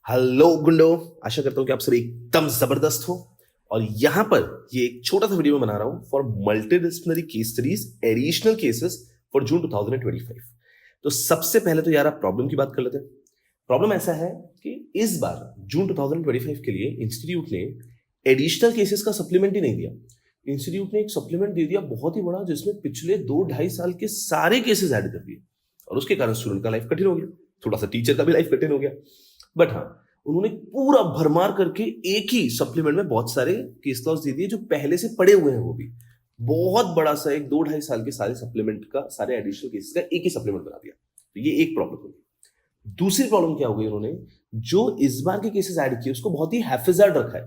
Hello गुंडो, आशा करता हूं कि आप सब एकदम जबरदस्त हो। और यहां पर ये एक छोटा सा वीडियो मैं बना रहा हूं for multidisciplinary case series additional cases for जून 2025। तो सबसे पहले तो यार आप प्रॉब्लम की बात कर लेते हैं। प्रॉब्लम ऐसा है कि इस बार जून 2025 के लिए इंस्टीट्यूट ने एडिशनल केसेस का सप्लीमेंट ही नहीं दिया। इंस्टीट्यूट ने एक सप्लीमेंट दे दिया बहुत ही बड़ा, जिसमें पिछले 2-2.5 साल के सारे केसेस ऐड कर दिए। और उसके कारण स्टूडेंट का लाइफ कठिन हो गया, थोड़ा सा टीचर का भी लाइफ कठिन हो गया। बट हाँ, उन्होंने पूरा भरमार करके एक ही सप्लीमेंट में बहुत सारे केस लॉस दे दिए जो पहले से पड़े हुए हैं। वो भी बहुत बड़ा सा एक 2-2.5 साल के सारे सप्लीमेंट का, सारे एडिशनल केसेस का एक ही सप्लीमेंट बना दिया। तो ये एक प्रॉब्लम होगी। दूसरी प्रॉब्लम क्या हो गई, उन्होंने जो इस बार के केसेस ऐड किए उसको बहुत ही हैफिजार्ड रखा है।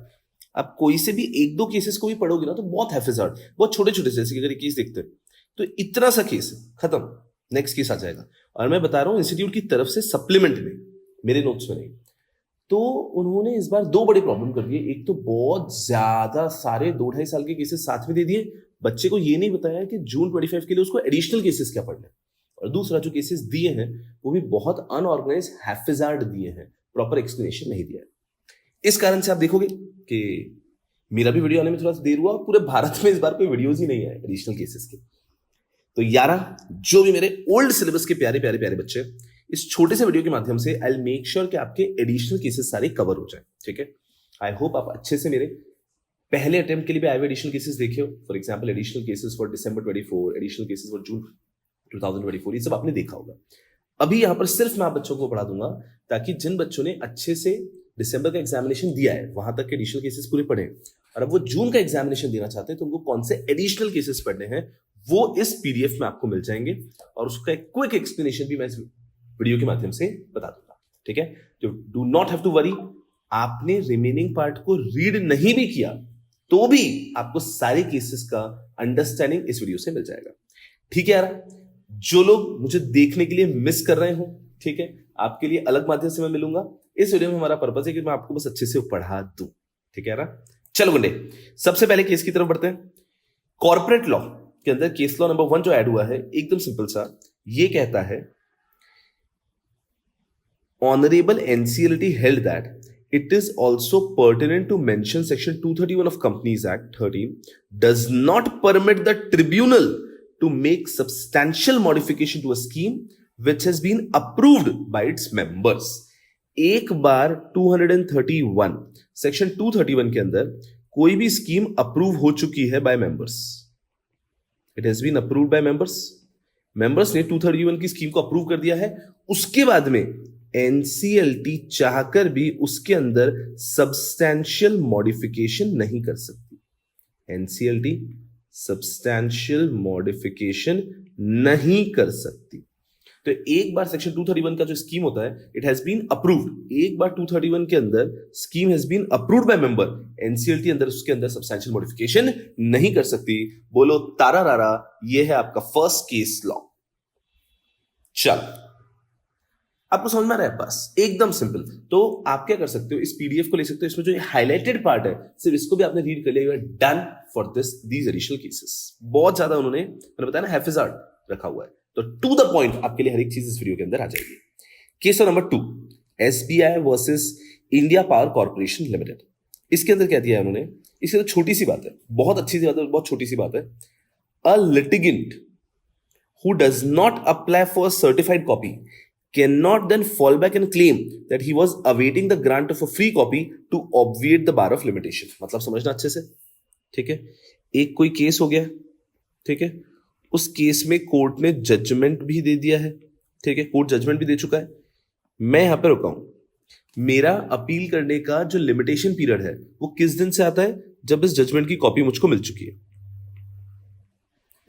आप कोई से भी 1-2 केसेस को भी पढ़ोगे ना तो बहुत हैफिजार्ड, बहुत छोटे छोटे, जैसे कि अगर केस देखते हैं तो इतना सा केस खत्म, नेक्स्ट केस आ जाएगा। और मैं बता रहा हूं इंस्टीट्यूट की तरफ से सप्लीमेंट में, मेरे नोट्स में नहीं। तो उन्होंने इस बार 2 बड़े प्रॉब्लम कर दिए। एक तो बहुत ज्यादा सारे 2-2.5 साल के केसेस साथ में दे दिए, बच्चे को ये नहीं बताया कि जून 25 के लिए उसको एडिशनल केसेस क्या पढ़ने। और दूसरा जो केसेस दिए हैं वो भी बहुत अनऑर्गेनाइज हैफिजार्ड दिए हैं, प्रॉपर एक्सप्लेनेशन नहीं दिया है। इस कारण से आप देखोगे कि मेरा भी वीडियो आने में थोड़ा सा देर हुआ, पूरे भारत में इस बार कोई वीडियोज ही नहीं है एडिशनल केसेस के। तो यारा, जो भी मेरे ओल्ड सिलेबस के प्यारे प्यारे प्यारे बच्चे, इस छोटे से वीडियो के माध्यम से आई विल मेक श्योर कि आपके एडिशनल केसेस सारे कवर हो जाए। ठीक है, आई होप आप अच्छे से मेरे पहले अटेम्प्ट के लिए भी आई एडिशनल केसेस देखे हो। For example additional cases for December 24, additional cases for जून 2024, ये सब आपने देखा होगा। अभी यहां पर सिर्फ मैं आप बच्चों को पढ़ा दूंगा ताकि जिन बच्चों ने अच्छे से दिसंबर का एग्जामिनेशन दिया है वहां तक के एडिशनल केसेस पूरे पढ़े, और अब वो जून का एग्जामिनेशन देना चाहते हैं तो उनको कौन से एडिशनल केसेस पढ़ने हैं वो इस पीडीएफ में आपको मिल जाएंगे, और उसका एक क्विक एक्सप्लेनेशन भी मैं इस वीडियो के माध्यम से बता दूंगा। ठीक है, तो do not have to worry. आपने रिमेनिंग पार्ट को रीड नहीं भी किया तो भी आपको सारे केसेस का अंडरस्टैंडिंग इस वीडियो से मिल जाएगा। ठीक है यार, जो लोग मुझे देखने के लिए मिस कर रहे हो, ठीक है, आपके लिए अलग माध्यम से मैं मिलूंगा। इस वीडियो में हमारा पर्पस है कि मैं आपको बस अच्छे से पढ़ा दूं। ठीक है यार, चलो गुंडे, सबसे पहले केस की तरफ बढ़ते हैं। कॉर्पोरेट लॉ के अंदर केस लॉ नंबर 1 जो ऐड हुआ है, एकदम सिंपल सा, ये कहता है Honorable NCLT held that it is also pertinent to mention Section 231 of Companies Act 13 does not permit the tribunal to make substantial modification to a scheme which has been approved by its members. एक बार 231 section 231 के अंदर कोई भी scheme approve हो चुकी है by members, it has been approved by members, members ने 231 की स्कीम को अप्रूव कर दिया है, उसके बाद में एनसीएलटी चाहकर भी उसके अंदर सब्सटैंशियल मॉडिफिकेशन नहीं कर सकती। एनसीएलटी सब्सटैंशियल मॉडिफिकेशन नहीं कर सकती। तो एक बार सेक्शन 231 का जो स्कीम होता है, इट हैज बीन अप्रूव्ड, एक बार 231 के अंदर scheme has been approved by member, NCLT अंदर उसके अंदर सब्सटैंशियल मॉडिफिकेशन नहीं कर सकती। बोलो तारा रारा, ये है आपका फर्स्ट केस लॉ। चल, आपको समझ में आ रहा है? बस एकदम सिंपल। तो आप क्या कर सकते हो, इस पीडीएफ को ले सकते हो, इसमें जो हाईलाइटेड पार्ट है सिर्फ इसको भी आपने रीड कर लिया, done for these additional cases. बहुत ज्यादा उन्होंने, मैंने बताया ना, हैफिजार्ड रखा हुआ है। तो टू द पॉइंट आपके लिए हर एक चीज इस वीडियो के अंदर आ जाएगी। Case number 2, SBI versus India power corporation limited. इसके अंदर क्या दिया है उन्होंने, इसके अंदर छोटी सी बात है, बहुत अच्छी सी बात है, बहुत छोटी सी बात है। अ litigant who does not apply for a certified copy cannot then fall back and claim that he was awaiting the grant of a free copy to obviate the bar of limitation। मतलब समझना अच्छे से, ठीक है। एक कोई case हो गया, ठीक है, उस केस में कोर्ट ने जजमेंट भी दे दिया है, ठीक है, कोर्ट जजमेंट भी दे चुका है। मैं यहां पे रुका हूं। मेरा अपील करने का जो लिमिटेशन पीरियड है वो किस दिन से आता है, जब इस जजमेंट की कॉपी मुझको मिल चुकी है।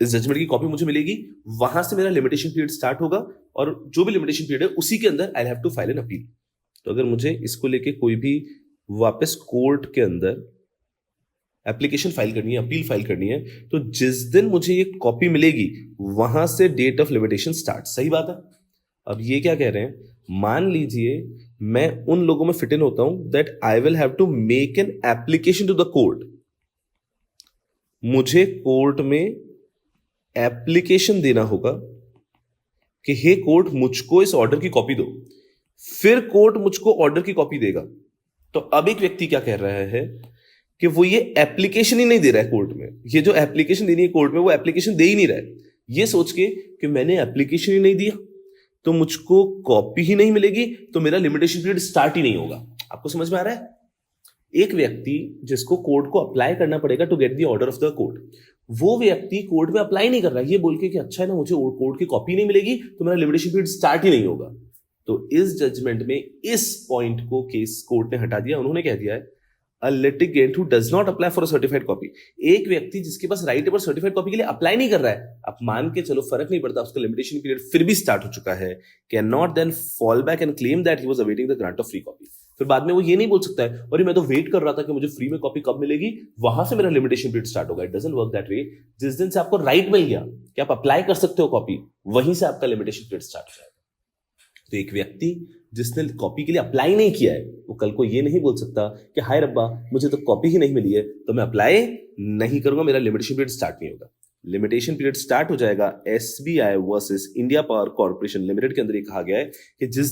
इस जजमेंट की कॉपी मुझे मिलेगी, वहां से मेरा लिमिटेशन पीरियड स्टार्ट होगा, और जो भी लिमिटेशन पीरियड है उसी के अंदर I have to file an appeal. तो अगर मुझे इसको लेके कोई भी वापस कोर्ट के अंदर एप्लीकेशन फाइल करनी है, अपील फाइल करनी है, तो जिस दिन मुझे ये कॉपी मिलेगी वहां से डेट ऑफ लिमिटेशन स्टार्ट। सही बात है। अब ये क्या कह रहे हैं, मान लीजिए मैं उन लोगों में फिट इन होता हूं that I will have to make an application to the court. मुझे कोर्ट में एप्लीकेशन देना होगा कि हे कोर्ट, मुझको इस ऑर्डर की कॉपी दो। फिर कोर्ट मुझको ऑर्डर की कॉपी देगा। तो अब एक व्यक्ति क्या कह रहा है कि वो ये एप्लीकेशन ही नहीं दे रहा है कोर्ट में, ये जो एप्लीकेशन देनी है कोर्ट में वो एप्लीकेशन दे ही नहीं रहा है, ये सोच के कि मैंने एप्लीकेशन ही नहीं दिया तो मुझको कॉपी ही नहीं मिलेगी, तो मेरा लिमिटेशन पीरियड स्टार्ट ही नहीं होगा। आपको समझ में आ रहा है? एक व्यक्ति जिसको कोर्ट को अप्लाई करना पड़ेगा to get the order of the court, वो व्यक्ति कोर्ट में अप्लाई नहीं कर रहा है, ये बोल के कि अच्छा है ना, मुझे कोर्ट की कॉपी नहीं मिलेगी तो मेरा लिमिटेशन पीरियड स्टार्ट ही नहीं होगा। तो इस जजमेंट में इस पॉइंट को केस कोर्ट ने हटा दिया। उन्होंने कह दिया है a litigant who does not apply for a certified copy, एक व्यक्ति जिसके पास राइट है पर सर्टिफाइड कॉपी के लिए अप्लाई नहीं कर रहा है, अब मान के चलो फर्क नहीं पड़ता, उसका लिमिटेशन पीरियड फिर भी स्टार्ट हो चुका है, can not then fall back and claim that he was awaiting the grant of free copy. फिर बाद में वो ये नहीं बोल सकता है और मैं तो वेट कर रहा था कि मुझे फ्री में कॉपी कब मिलेगी, वहां से मेरा लिमिटेशन पीरियड स्टार्ट होगा। It doesn't work that way. जिस दिन से आपको राइट मिल गया कि आप अप्लाई कर सकते हो कॉपी, वहीं से आपका लिमिटेशन पीरियड स्टार्ट हो जाएगा। तो एक व्यक्ति जिसने कॉपी के लिए अप्लाई नहीं किया है वो कल को ये नहीं बोल सकता कि हाय रब्बा मुझे तो कॉपी ही नहीं मिली है तो मैं अप्लाई नहीं करूंगा, मेरा लिमिटेशन पीरियड स्टार्ट नहीं होगा। लिमिटेशन पीरियड स्टार्ट हो जाएगा SBI versus India power corporation limited के अंदर ये कहा गया है कि जिस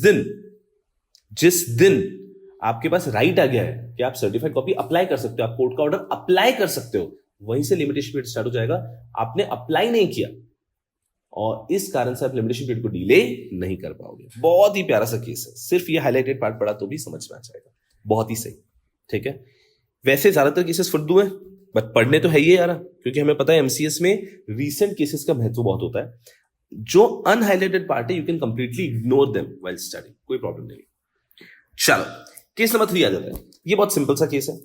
दिन आपके पास राइट आ गया है कि आप सर्टिफाइड कॉपी अप्लाई कर सकते हो, आप कोर्ट का ऑर्डर अप्लाई कर सकते हो, वहीं से लिमिटेशन पीरियड स्टार्ट हो जाएगा। आपने अप्लाई नहीं किया और इस कारण से आप लिमिटेशन पीरियड को डिले नहीं कर पाओगे। बहुत ही प्यारा सा केस है, सिर्फ ये हाईलाइटेड पार्ट पढ़ा तो भी समझ में आ जाएगा। बहुत ही सही, ठीक है। वैसे ज्यादातर केसेस फुद्दू हैं बट पढ़ने तो है ही यार, क्योंकि हमें पता है एमसीएस में रीसेंट केसेस का महत्व बहुत होता है। जो अनहाइलाइटेड पार्ट है you can completely ignore them while study, कोई प्रॉब्लम नहीं। चलो केस नंबर 3 आ जाता है। ये बहुत सिंपल सा केस है।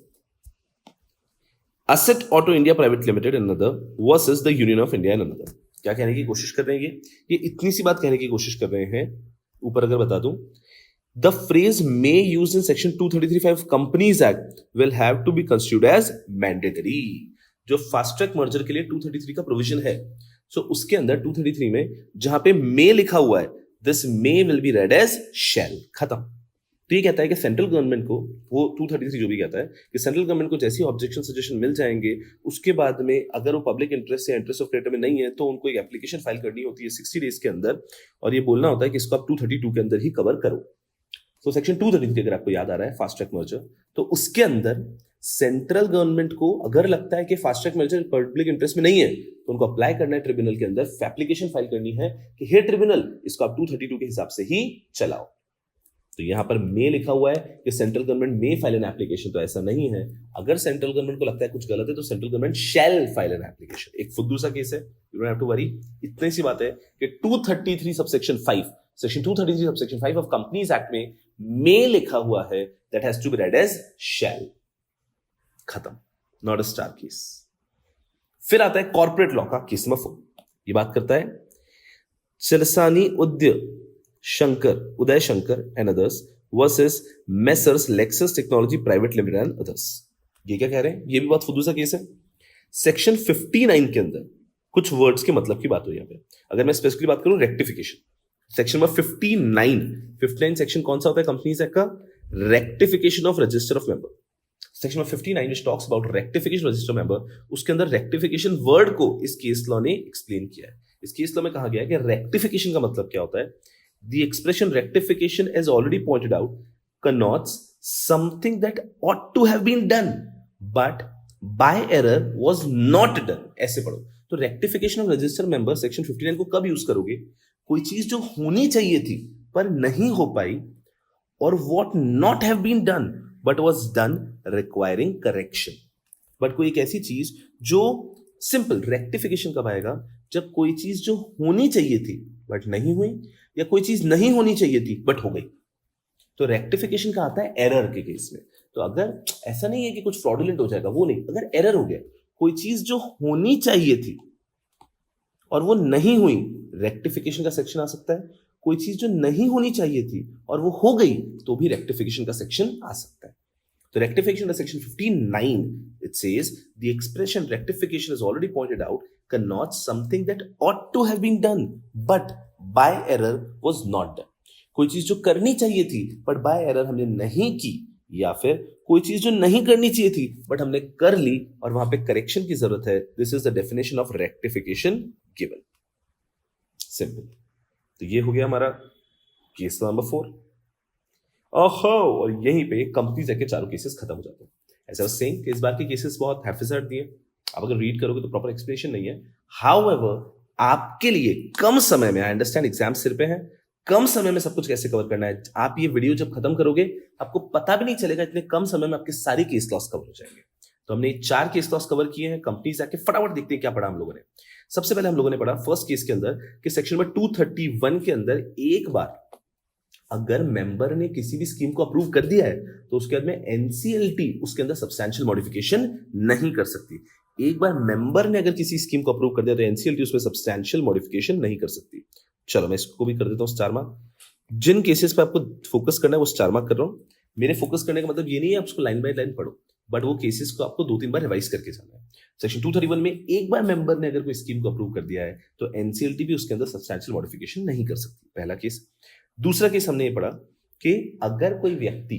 Asset auto India private limited another versus the union of India another. क्या कहने की कोशिश कर रहे हैं ये इतनी सी बात कहने की कोशिश कर रहे हैं। ऊपर अगर बता दूं, the phrase may use in section 233(5) companies act will have to be considered as mandatory. जो फास्ट ट्रैक मर्जर के लिए 233 का प्रोविजन है, सो उसके अंदर 233 में जहां पे मे लिखा हुआ है, this may will be read as shall. खत्म। तो ये कहता है कि सेंट्रल गवर्नमेंट को, वो 233 जो भी कहता है कि सेंट्रल गवर्नमेंट को जैसी ऑब्जेक्शन सजेशन मिल जाएंगे उसके बाद में अगर वो पब्लिक इंटरेस्ट या इंटरेस्ट ऑफ क्रेडिटर में नहीं है तो उनको एक एप्लीकेशन फाइल करनी होती है 60 डेज के अंदर, और ये बोलना होता है कि इसको आप 232 के अंदर ही कवर करो। तो सेक्शन 233 अगर आपको याद आ रहा है फास्ट ट्रैक मर्जर, तो उसके अंदर सेंट्रल गवर्नमेंट को अगर लगता है कि fast track merger public interest में नहीं है तो उनको अप्लाई करना है ट्रिब्यूनल के अंदर, एप्लीकेशन फाइल करनी है कि हे ट्रिब्यूनल इसको आप 232 के हिसाब से ही चलाओ। तो यहां पर मे लिखा हुआ है कि central government may file an application, तो ऐसा नहीं है। अगर सेंट्रल गवर्नमेंट को लगता है कुछ गलत है तो central government shall file an application. एक फुद्दू सा केस है, you don't have to worry. इतनी सी बात है कि 233 subsection 5, section 233 subsection 5 of companies act में मे लिखा हुआ है, that has to be read as shall. खत्म, नॉट अ स्टार केस। फिर आता है कॉर्पोरेट लॉ का केस नंबर 4। ये बात करता है Chalasani Uday Shankar and others versus messrs Lexus technology private limited and others. ये क्या कह रहे हैं? ये भी बहुत फुद्दू सा केस है। सेक्शन 59 के अंदर कुछ वर्ड्स के मतलब की बात हो यहाँ पे। अगर मैं स्पेसिफिकली बात करूं रेक्टिफिकेशन, सेक्शन नंबर 59 सेक्शन कौन सा होता है कंपनीज एक्ट का? Rectification of register of member. Section number 59 which talks about rectification register of member, उसके अंदर रेक्टिफिकेशन वर्ड को इस केस लॉ ने एक्सप्लेन किया है। इस केस लॉ में कहा गया है कि रेक्टिफिकेशन का मतलब क्या होता है। The expression rectification, as already pointed out, connotes something that ought to have been done, but by error was not done. ऐसे पढ़ो। तो rectification of register member section 59 को कब यूज करोगे? कोई चीज जो होनी चाहिए थी पर नहीं हो पाई, और what not have been done but was done requiring correction. But कोई एक ऐसी चीज जो सिंपल रेक्टिफिकेशन कब आएगा? जब कोई चीज जो होनी चाहिए थी बट नहीं हुई, या कोई चीज नहीं होनी चाहिए थी बट हो गई। तो रेक्टिफिकेशन का आता है एरर के केस में। तो अगर ऐसा नहीं है कि कुछ फ्रॉडुलेंट हो जाएगा, वो नहीं, अगर एरर हो गया, कोई चीज जो होनी चाहिए थी और वो नहीं हुई, रेक्टिफिकेशन का सेक्शन आ सकता है। कोई चीज जो नहीं होनी चाहिए थी और वो हो गई, तो भी रेक्टिफिकेशन का सेक्शन आ सकता है। तो rectification under section 59, it says the expression rectification is already pointed out connotes something that ought to have been done but by error was not done. कोई चीज जो करनी चाहिए थी but by error हमने नहीं की, या फिर कोई चीज जो नहीं करनी चाहिए थी but हमने कर ली और वहां पे करेक्शन की जरूरत है। This is the definition of rectification given. Simple. तो ये हो गया हमारा केस नंबर 4। ओहो, और यहीं पे कंपनीज के चारों केसेस खत्म हो जाते हैं। ऐसा सेइंग कि इस बार के केसेस बहुत हैफिजर्ड दिए, आप अगर रीड करोगे तो प्रॉपर एक्सप्लेनेशन नहीं है। हाउएवर आपके लिए कम समय में, आई अंडरस्टैंड एग्जाम सिर पे है, कम समय में सब कुछ कैसे कवर करना है, आप ये वीडियो जब खत्म करोगे आपको पता भी नहीं चलेगा, इतने कम समय में आपके सारे केस लॉस कवर हो जाएंगे। तो हमने 4 केस लॉस कवर किए हैं। कंपनीज आके फटाफट देखते हैं क्या पढ़ा हम लोगों ने। सबसे पहले हम लोगों ने पढ़ा फर्स्ट केस के अंदर कि सेक्शन में 231 के अंदर एक बार अगर मेंबर ने किसी भी स्कीम को अप्रूव कर दिया है तो उसके बाद में एनसीएलटी उसके अंदर सब्सटैंशियल मॉडिफिकेशन नहीं कर सकती। एक बार मेंबर ने अगर किसी स्कीम को अप्रूव कर दिया तो एनसीएलटी उसमें सब्सटैंशियल मॉडिफिकेशन नहीं कर सकती। चलो मैं इसको भी कर देता हूं स्टार मार्क। जिन केसेस पे आपको फोकस करना है वो स्टार मार्क कर रहा हूं। मेरे फोकस करने का मतलब ये नहीं है आप उसको लाइन बाय लाइन पढ़ो, बट वो केसेस को आपको 2-3 बार रिवाइज करके जाना है। सेक्शन 231 में एक बार मेंबर ने अगर कोई स्कीम को अप्रूव कर दिया है तो एनसीएलटी भी उसके अंदर सब्सटैंशियल मॉडिफिकेशन नहीं कर सकती, पहला केस। दूसरा केस हमने ये पढ़ा कि अगर कोई व्यक्ति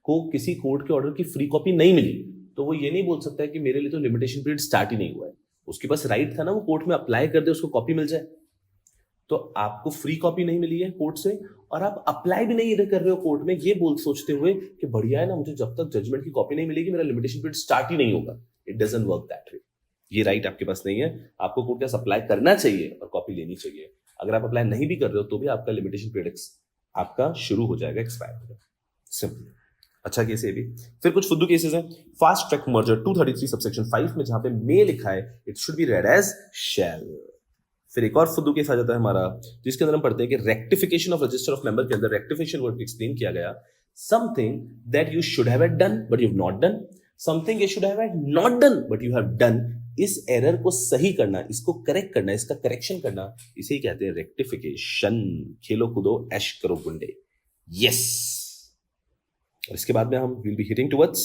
को किसी कोर्ट के ऑर्डर की फ्री कॉपी नहीं मिली तो वो ये नहीं बोल सकता है कि मेरे लिए तो लिमिटेशन पीरियड स्टार्ट ही नहीं हुआ है। उसके पास राइट था ना वो कोर्ट में अप्लाई कर दे, उसको कॉपी मिल जाए। तो आपको फ्री कॉपी नहीं मिली है कोर्ट से और आप अप्लाई भी नहीं कर रहे हो कोर्ट में ये बोल सोचते हुए कि बढ़िया है ना, मुझे जब तक जजमेंट की कॉपी नहीं मिलेगी मेरा लिमिटेशन पीरियड स्टार्ट ही नहीं होगा। It doesn't work that way. ये राइट आपके पास नहीं है। आपको कोर्ट का अप्लाई करना चाहिए और कॉपी लेनी चाहिए। अगर आप अप्लाई नहीं भी कर रहे हो तो भी आपका लिमिटेशन पीरियड आपका शुरू हो जाएगा, एक्सपायर हो जाएगा। सिंपल। अच्छा केस है भी। फिर कुछ फुद्दू केसेस हैं। फास्ट ट्रैक मर्जर 233 सबसेक्शन 5 में जहां पे मे लिखा है it should be read as shall. फिर एक और फुद्दू केस आ जाता है हमारा जिसके अंदर हम पढ़ते हैं कि rectification of register of member के अंदर रेक्टिफिकेशन वर्ड एक्सप्लेन किया गया। Something that you should have done but you have not done, something you should have not done but you have done. इस एरर को सही करना, इसको करेक्ट करना, इसका करेक्शन करना, इसे ही कहते हैं रेक्टिफिकेशन। खेलो कूदो ऐश करो गुंडे। यस। और इसके बाद में हम will be hitting towards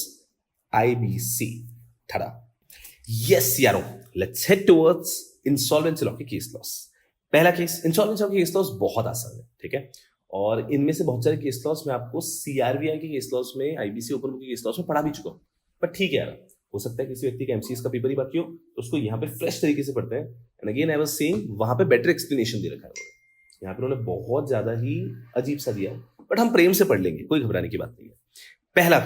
IBC ठड़ा। यस यारों, let's head towards insolvency law के केस लॉस। पहला केस इंसॉल्वेंसी लॉ के केस लॉस बहुत आसान है, ठीक है। और इनमें से बहुत सारे केस लॉस मैं आपको सीआरबीआई के केस लॉस में, आईबीसी ओपन बुक के केस लॉस में पढ़ा भी चुका हूं। पर ठीक है यार, हो सकता है किसी व्यक्ति का एमसीएस का पेपर ही बाकी हो तो उसको यहाँ पे फ्रेश तरीके से पढ़ते हैं। And again I was saying वहां पे बेटर एक्सप्लेनेशन दे रखा है। यहाँ पे उन्होंने बहुत ज्यादा ही अजीब सा दिया है, बट हम प्रेम से पढ़ लेंगे, कोई घबराने की बात नहीं है। पहला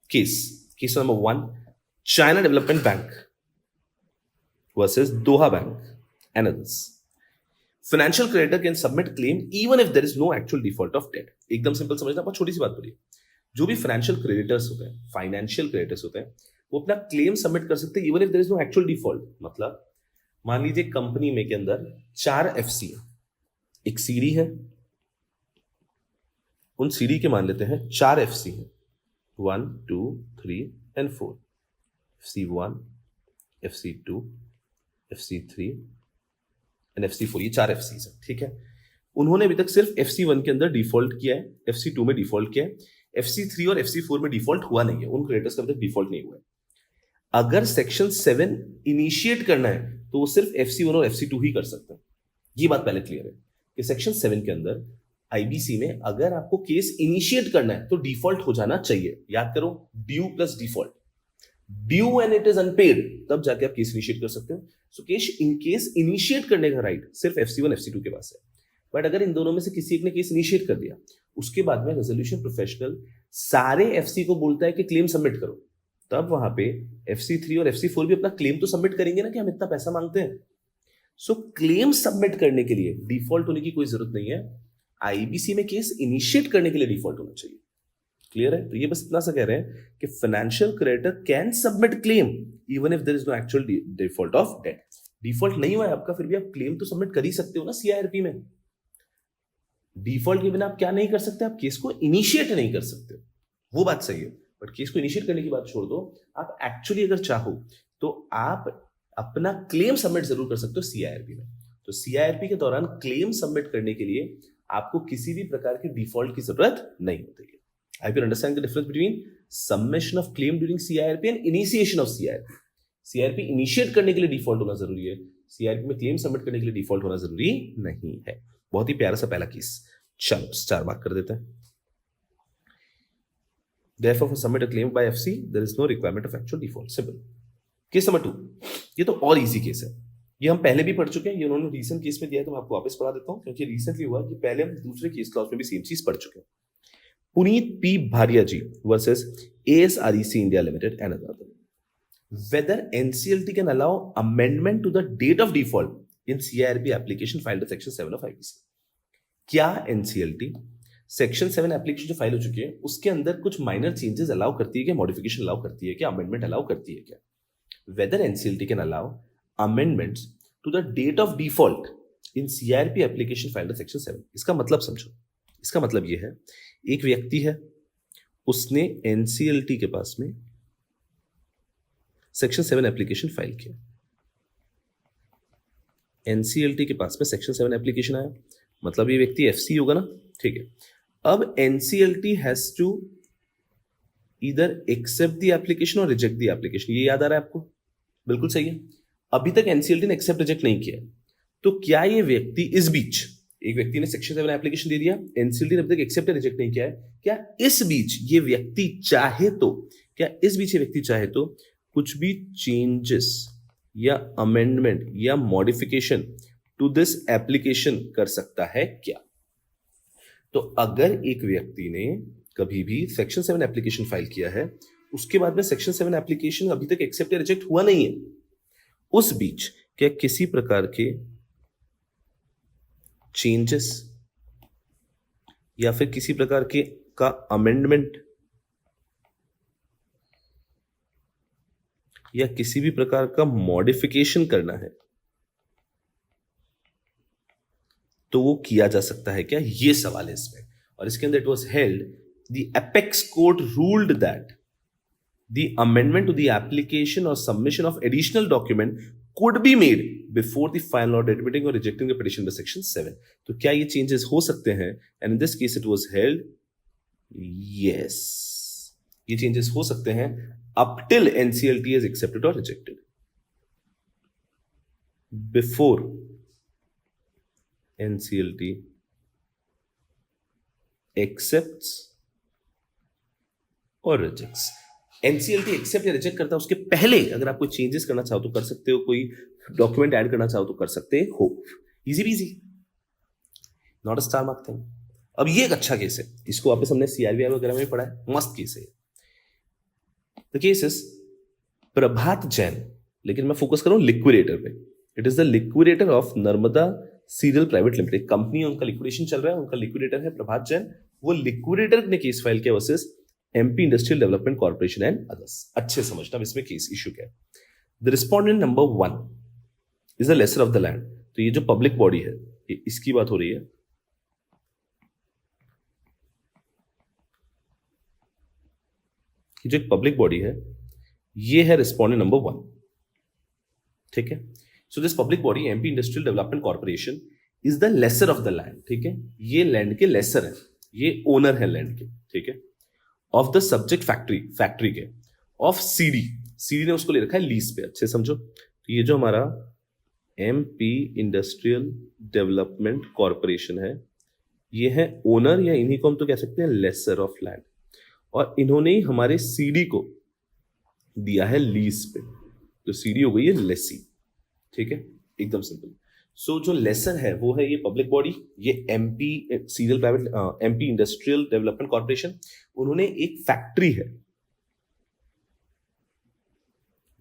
case, case number 1, China development bank versus Doha bank and others. Financial creditor can submit claim even if there is no actual default of debt. एकदम सिंपल समझना, बहुत छोटी सी बात बोलिए। जो भी फाइनेंशियल क्रेडिटर्स होते हैं, फाइनेंशियल क्रेडिटर्स होते हैं, वो अपना क्लेम सबमिट कर सकते हैं even if there is no actual default. मतलब मान लीजिए कंपनी में के अंदर 4 एफसी है, एक सीडी है, उन सीडी के मान लेते हैं 4 एफसी है, 1 2 3 and 4, FC1, FC2, FC3 and FC4, ये 4 एफसी है, ठीक है। उन्होंने अभी तक सिर्फ FC1 के अंदर डिफॉल्ट किया है, FC2 में डिफॉल्ट किया है, FC3 और FC4 में डिफॉल्ट हुआ नहीं है, उन क्रेडिटर्स का अभी तक डिफॉल्ट नहीं हुआ है। अगर सेक्शन 7 इनिशिएट करना है तो वो सिर्फ FC1 और FC2 ही कर सकते हैं। ये बात पहले क्लियर है कि सेक्शन 7 के अंदर आईबीसी में अगर आपको केस इनिशिएट करना है तो डिफॉल्ट हो जाना चाहिए। याद करो, due plus default, due and it is unpaid, तब जाके आप केस इनिशिएट कर सकते हो। सो केस इनिशिएट करने का राइट सिर्फ FC1 FC2 के पास है। बट अगर इन दोनों में से किसी एक ने केस इनिशिएट कर दिया, उसके बाद में रेजोल्यूशन प्रोफेशनल सारे एफसी को बोलता है कि क्लेम सबमिट करो, तब वहां पे FC3 और FC4 भी अपना क्लेम तो सबमिट करेंगे ना कि हम इतना पैसा मांगते हैं। सो क्लेम सबमिट करने के लिए डिफॉल्ट होने की कोई जरूरत नहीं है। आईबीसी में केस इनिशिएट करने के लिए डिफॉल्ट होना चाहिए। क्लियर है? तो ये बस इतना सा कह रहे हैं कि financial creditor can submit claim even if there is no actual default of debt. Default नहीं हुआ है आपका, फिर भी आप क्लेम तो सबमिट कर ही सकते हो ना सीआईआरपी में। डिफॉल्ट के बिना आप क्या नहीं कर सकते, आप केस को इनिशिएट नहीं कर सकते, वो बात सही है। बट केस को इनिशिएट करने की बात छोड़ दो, आप एक्चुअली अगर चाहो तो आप अपना क्लेम सबमिट जरूर कर सकते हो सीआईआरपी में। तो सीआईआरपी के दौरान क्लेम सबमिट करने के लिए आपको किसी भी प्रकार की डिफॉल्ट की जरूरत नहीं होती है। I will understand the difference between submission of claim during CIRP and initiation of CIRP. CIRP initiate करने के लिए डिफॉल्ट होना जरूरी है, CIRP में क्लेम सबमिट करने के लिए डिफॉल्ट होना जरूरी नहीं है। बहुत ही प्यारा सा पहला केस, चलो स्टार मार्क कर देते हैं। Therefore, for submit a claim by FC, there is no requirement of actual default. Simple. Case number 2, ये तो और इजी केस है, ये हम पहले भी पढ़ चुके हैं, ये उन्होंने रीसेंट केस में दिया है तो मैं आपको वापस पढ़ा देता हूँ क्योंकि रिसेंटली हुआ कि पहले हम दूसरे केस क्लॉज में भी सेम चीज पढ़ चुके हैं। Puneet P. Bharia ji versus ASREC India Limited and other. Whether NCLT can allow amendment to the date of default in CIRP application filed to Section 7 of IBC. क्या NCLT Section 7 application जो file हो चुकी है उसके अंदर कुछ minor changes allow करती है क्या, मॉडिफिकेशन अलाउ करती है क्या, अमेंडमेंट अलाउ करती है क्या? Whether NCLT can allow amendments to the date of default in CIRP application filed to Section 7. इसका मतलब समझो, इसका मतलब ये है, एक व्यक्ति है, उसने NCLT के पास में सेक्शन 7 एप्लीकेशन फाइल किया, NCLT के पास में सेक्शन 7 एप्लीकेशन आया, मतलब ये व्यक्ति FC होगा ना, ठीक है। अब NCLT has to either accept the application और रिजेक्ट द एप्लीकेशन। ये याद आ रहा है आपको? बिल्कुल सही है। अभी तक NCLT ने एक्सेप्ट रिजेक्ट नहीं किया, तो क्या ये व्यक्ति इस बीच, एक व्यक्ति ने सेक्शन 7 एप्लीकेशन दे दिया, NCLT ने अभी तक एक्सेप्ट रिजेक्ट नहीं किया है, क्या इस बीच ये व्यक्ति चाहे तो, क्या इस बीच ये व्यक्ति चाहे तो कुछ भी चेंजेस या अमेंडमेंट या मॉडिफिकेशन टू दिस एप्लीकेशन कर सकता है क्या? तो अगर एक व्यक्ति ने कभी भी सेक्शन 7 एप्लीकेशन फाइल किया है, उसके बाद में सेक्शन 7 एप्लीकेशन अभी तक एक्सेप्ट या रिजेक्ट हुआ नहीं है, उस बीच क्या किसी प्रकार के चेंजेस या फिर किसी प्रकार के का अमेंडमेंट या किसी भी प्रकार का मॉडिफिकेशन करना है, तो वो किया जा सकता है क्या? ये सवाल है इसमें। और इसके अंदर it was held the apex court ruled that the amendment to the application और submission of additional document could be made before the final order admitting or rejecting the petition by section 7. तो क्या ये changes हो सकते हैं? And in this case it was held yes, ये changes हो सकते हैं up till NCLT is accepted or rejected. Before NCLT accepts or rejects. NCLT accept या रिजेक्ट करता है उसके पहले अगर आप कोई चेंजेस करना चाहो तो कर सकते हो, कोई डॉक्यूमेंट ऐड करना चाहो तो कर सकते हो। Easy peasy, not a star mark thing. अब ये एक अच्छा केस है, इसको वापस हमने CRBR वगैरह में पढ़ा है, मस्त केस है। द केस इज प्रभात जैन, लेकिन मैं फोकस कर रहा हूं लिक्विडेटर पे। It is the liquidator of Narmada serial private limited, company उनका लिक्विडेशन चल रहा है, उनका लिक्विडेटर है प्रभात जैन। वो लिक्विडेटर ने केस फाइल किया versus MP industrial development corporation and others. अच्छे समझना इसमें केस इशू क्या है। The respondent number 1 is the lessor of the land. तो ये जो पब्लिक बॉडी है, ये इसकी बात हो रही है। ये जो एक पब्लिक बॉडी है, ये है रिस्पोंडेंट नंबर 1, ठीक है। So this public body MP industrial development corporation is the lessor of the land, ठीक है। ये लैंड के लेसर है, ये ओनर है लैंड के, ठीक है। ऑफ द सब्जेक्ट फैक्ट्री के ऑफ सीडी ने उसको ले रखा है लीज पे। अच्छे समझो, तो ये जो हमारा MP इंडस्ट्रियल डेवलपमेंट कॉर्पोरेशन है, ये है ओनर, या इन्हीं को हम तो कह सकते हैं लेसर ऑफ लैंड, और इन्होंने ही हमारे CD को दिया है लीज पे, तो CD हो गई है लेसी, ठीक है, एकदम सिंपल। सो जो लेसर है वो है ये पब्लिक बॉडी, ये MP serial private MP industrial development corporation. उन्होंने एक फैक्ट्री है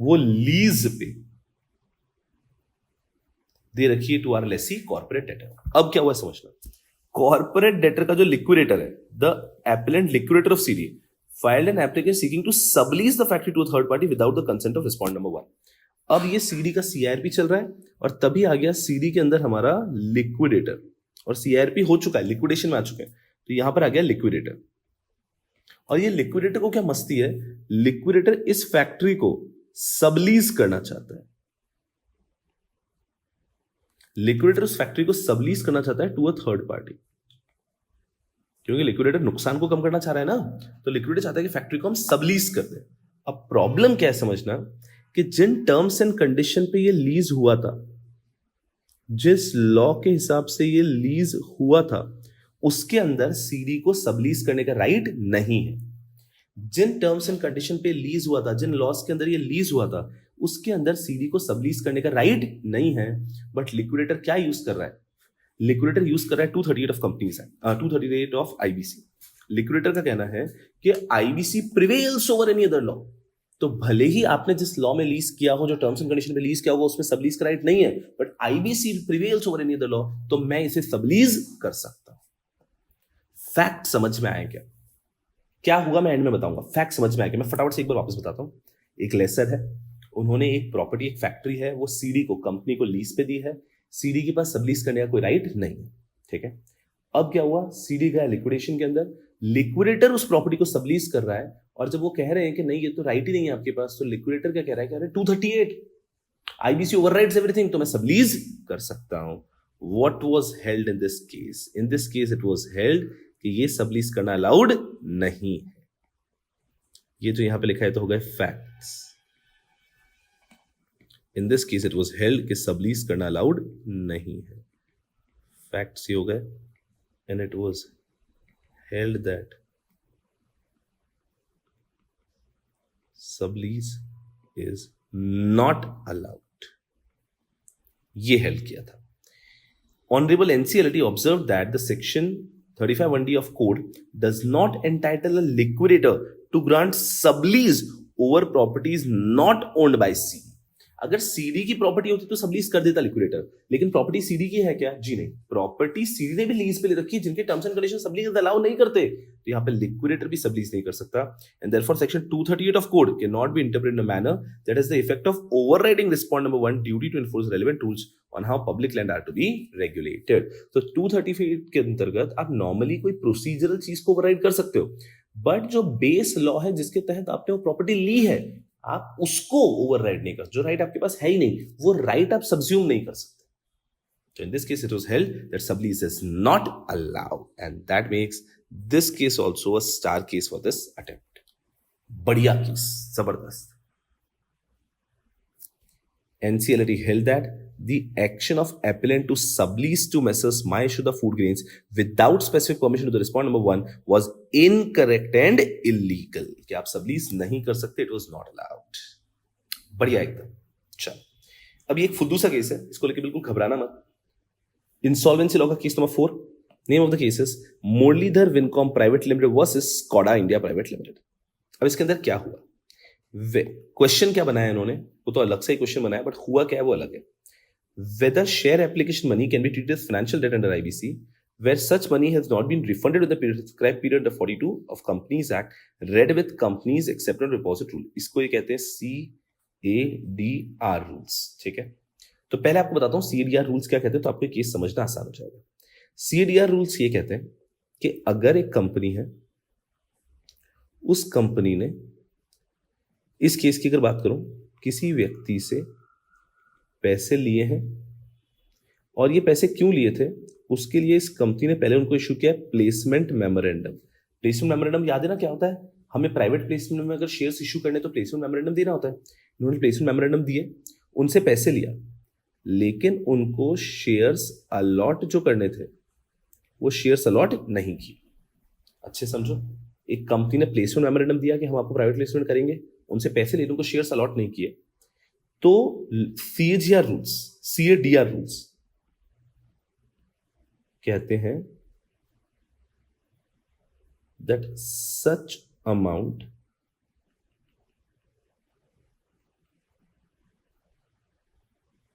वो लीज पे दे रखी है to our lessee corporate debtor. अब क्या हुआ समझना, कॉर्पोरेट डेटर का जो लिक्विडेटर है, the appellant liquidator of CD filed an application seeking to sublease the factory to third party without the consent of respondent number 1। अब ये CD का CIRP चल रहा है, और तभी आ गया CD के अंदर हमारा लिक्विडेटर, और CIRP हो चुका है, लिक्विडेशन में आ चुके हैं, तो यहां पर आ गया लिक्विडेटर। और ये लिक्विडेटर को क्या मस्ती है, लिक्विडेटर इस फैक्ट्री को सबलीज करना चाहता है। लिक्विडेटर उस फैक्ट्री को सबलीज करना चाहता है टू अ थर्ड पार्टी, क्योंकि लिक्विडेटर नुकसान को कम करना चाह रहा है ना, तो लिक्विडेटर चाहता है कि फैक्ट्री को हम सबलीज कर दें। अब प्रॉब्लम क्या है समझना, कि जिन टर्म्स एंड कंडीशन पे ये लीज हुआ था, जिस लॉ के हिसाब से ये लीज हुआ था, उसके अंदर CD को सबलीज करने का राइट नहीं है। जिन टर्म्स एंड कंडीशन पे लीज हुआ था, जिन लॉस के अंदर ये लीज हुआ था, उसके अंदर CD को सबलीज करने का राइट नहीं है। बट लिक्विडेटर क्या यूज कर रहा है, लिक्विडेटर यूज कर रहा है 238 of companies act, 238 of IBC। Liquidator का कहना है कि IBC prevails over any other law. तो भले ही आपने जिस लॉ में लीज किया हो, जो टर्म्स एंड कंडीशन में लीज किया हो, उसमें सबलीज का राइट नहीं है, but IBC prevails over any other law, तो मैं इसे सबलीज कर सकता हूं। फैक्ट समझ में आया क्या? क्या हुआ मैं एंड में बताऊंगा। फैक्ट समझ में आया क्या? मैं फटाफट से एक बार वापस बताता हूं। एक लेसर है, उन्होंने एक प्रॉपर्टी, एक फैक्ट्री है, वो सीडी को, कंपनी को लीज पे दी है। सीडी के पास सबलीज करने का कोई राइट नहीं है, ठीक है। अब क्या हुआ, सीडी गया लिक्विडेशन के अंदर, लिक्विडेटर उस प्रॉपर्टी को सबलीज कर रहा है, और जब वो कह रहे हैं कि नहीं ये तो राइट ही नहीं है आपके पास, तो लिक्विडेटर क्या कह रहा है कि अरे 238 आईबीसी ओवरराइड्स एवरीथिंग, तो मैं सबलीज कर सकता हूं। What was held in this case? In this case it was held कि ये सबलीज करना अलाउड नहीं है। ये जो यहां पे लिखा है तो हो गए facts. In this case it was held कि सबलीज करना अलाउड नहीं है। फैक्ट्स ये हो गए, and it was held that sublease is not allowed. ये हेल्ड किया था। Honorable NCLT observed that the section 35(1)(d) of code does not entitle a liquidator to grant sublease over properties not owned by C. अगर CD की property होती तो sublease कर देता liquidator, लेकिन प्रॉपर्टी सीडी की है क्या? जी नहीं, प्रॉपर्टी सीडी ने भी लीज पे ले रखी है, जिनके terms and condition sublease allow नहीं करते, तो यहां पे लिक्विडेटर भी सबलीज नहीं कर सकता। And therefore section 238 of code can not be interpreted in a manner that is the effect of overriding respond number 1 duty to enforce relevant rules on how public land are to be regulated. तो 238 के अंतर्गत आप normally कोई procedural चीज को override कर सकते हो, बट जो बेस लॉ है जिसके तहत आपने वो प्रॉपर्टी ली है, आप उसको ओवरराइड नहीं कर, जो राइट आपके पास है ही नहीं, वो राइट आप सब्ज्यूम नहीं कर सकते। So in this case, it was held that sublease is not allowed, and that makes this case also a star case for this attempt. बढ़िया केस, जबरदस्त। NCLT held that the action of appellant to sublease to Messrs. Mayashoda Food Grains without specific permission to the respondent number 1 was incorrect and illegal. कि आप sublease नहीं कर सकते, it was not allowed. बढ़िया एकदम। चल, अब ये एक फुद्दू सा केस है, इसको लेके बिल्कुल घबराना मत। इंसॉल्वेंसी लॉ का case number 4, name of the case is Muralidhar Vincom private limited versus Skoda India private limited. अब इसके अंदर क्या हुआ, क्वेश्चन क्या बनाया इन्होंने, वो तो अलग से ही क्वेश्चन बनाया, बट हुआ क्या है वो अलग है। Whether share application money can be treated as financial debt under IBC, where such money has not been refunded with the prescribed period of 42 of Companies Act, read with Companies Acceptance Deposit Rule. इसको ये कहते हैं CADR rules, ठीक है। तो पहले आपको बताता हूँ CADR rules क्या कहते हैं, तो आपको केस समझना आसान हो जाएगा। CADR rules ये कहते हैं कि अगर एक कंपनी है, उस कंपनी ने, इस केस की अगर बात करूं, किसी व्यक्ति से पैसे लिए हैं, और ये पैसे क्यों लिए थे, उसके लिए इस कंपनी ने पहले उनको इशू किया प्लेसमेंट मेमोरेंडम। प्लेसमेंट मेमोरेंडम याद है ना क्या होता है, हमें प्राइवेट प्लेसमेंट में अगर शेयर्स इशू करने तो प्लेसमेंट मेमोरेंडम देना होता है। इन्होंने प्लेसमेंट मेमोरेंडम दिए, उनसे पैसे लिया, लेकिन उनको शेयर्स अलॉट जो करने थे वो शेयर्स अलॉट नहीं किए। अच्छे समझो, एक कंपनी ने प्लेसमेंट मेमोरेंडम दिया कि हम आपको प्राइवेट प्लेसमेंट करेंगे, उनसे पैसे ले, उनको शेयर्स अलॉट नहीं किए, तो CADR रूल्स कहते हैं that such amount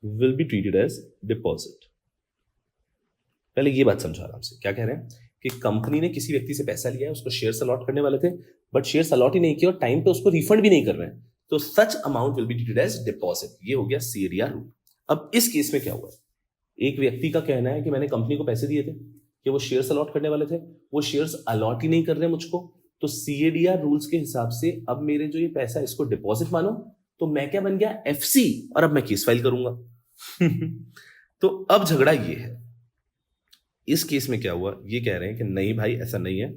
will be treated as deposit। पहले ये बात समझो आराम से, क्या कह रहे हैं कि कंपनी ने किसी व्यक्ति से पैसा लिया है, उसको शेयर्स अलॉट करने वाले थे, बट शेयर्स अलॉट ही नहीं किया और टाइम पे उसको रिफंड भी नहीं कर रहे हैं, तो such amount will be treated as deposit. ये हो गया CADR रूल। अब इस केस में क्या हुआ, एक व्यक्ति का कहना है कि मैंने कंपनी को पैसे दिए थे कि वो शेयर्स अलॉट करने वाले थे, वो शेयर्स अलॉट ही नहीं कर रहे मुझको, तो CADR रूल्स के हिसाब से अब मेरे जो ये पैसा इसको डिपॉजिट मानो, तो मैं क्या बन गया FC, और अब मैं केस फाइल करूंगा। तो अब झगड़ा ये है, इस केस में क्या हुआ, ये कह रहे हैं कि नहीं भाई ऐसा नहीं है,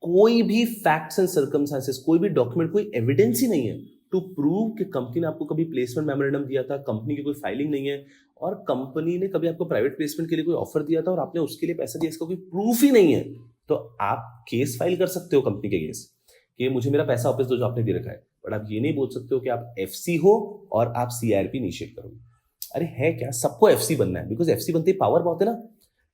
कोई भी फैक्ट्स एंड सर्कमस्टांसेस, कोई भी डॉक्यूमेंट, कोई एविडेंस ही नहीं है टू प्रूव कि कंपनी ने आपको कभी प्लेसमेंट मेमोरेंडम दिया था, कंपनी की कोई फाइलिंग नहीं है, और कंपनी ने कभी आपको प्राइवेट प्लेसमेंट के लिए कोई ऑफर दिया था और आपने उसके लिए पैसा दिया, इसका कोई प्रूफ ही नहीं है, तो आप केस फाइल कर सकते हो कंपनी के अगेंस्ट कि मुझे मेरा पैसा वापस दो जो आपने दे रखा है, बट आप ये नहीं बोल सकते हो कि आप FC हो और आप CRP इनिशिएट करोगे। अरे है क्या, सबको FC बनना है, बिकॉज FC बनते ही पावर बहुत है ना,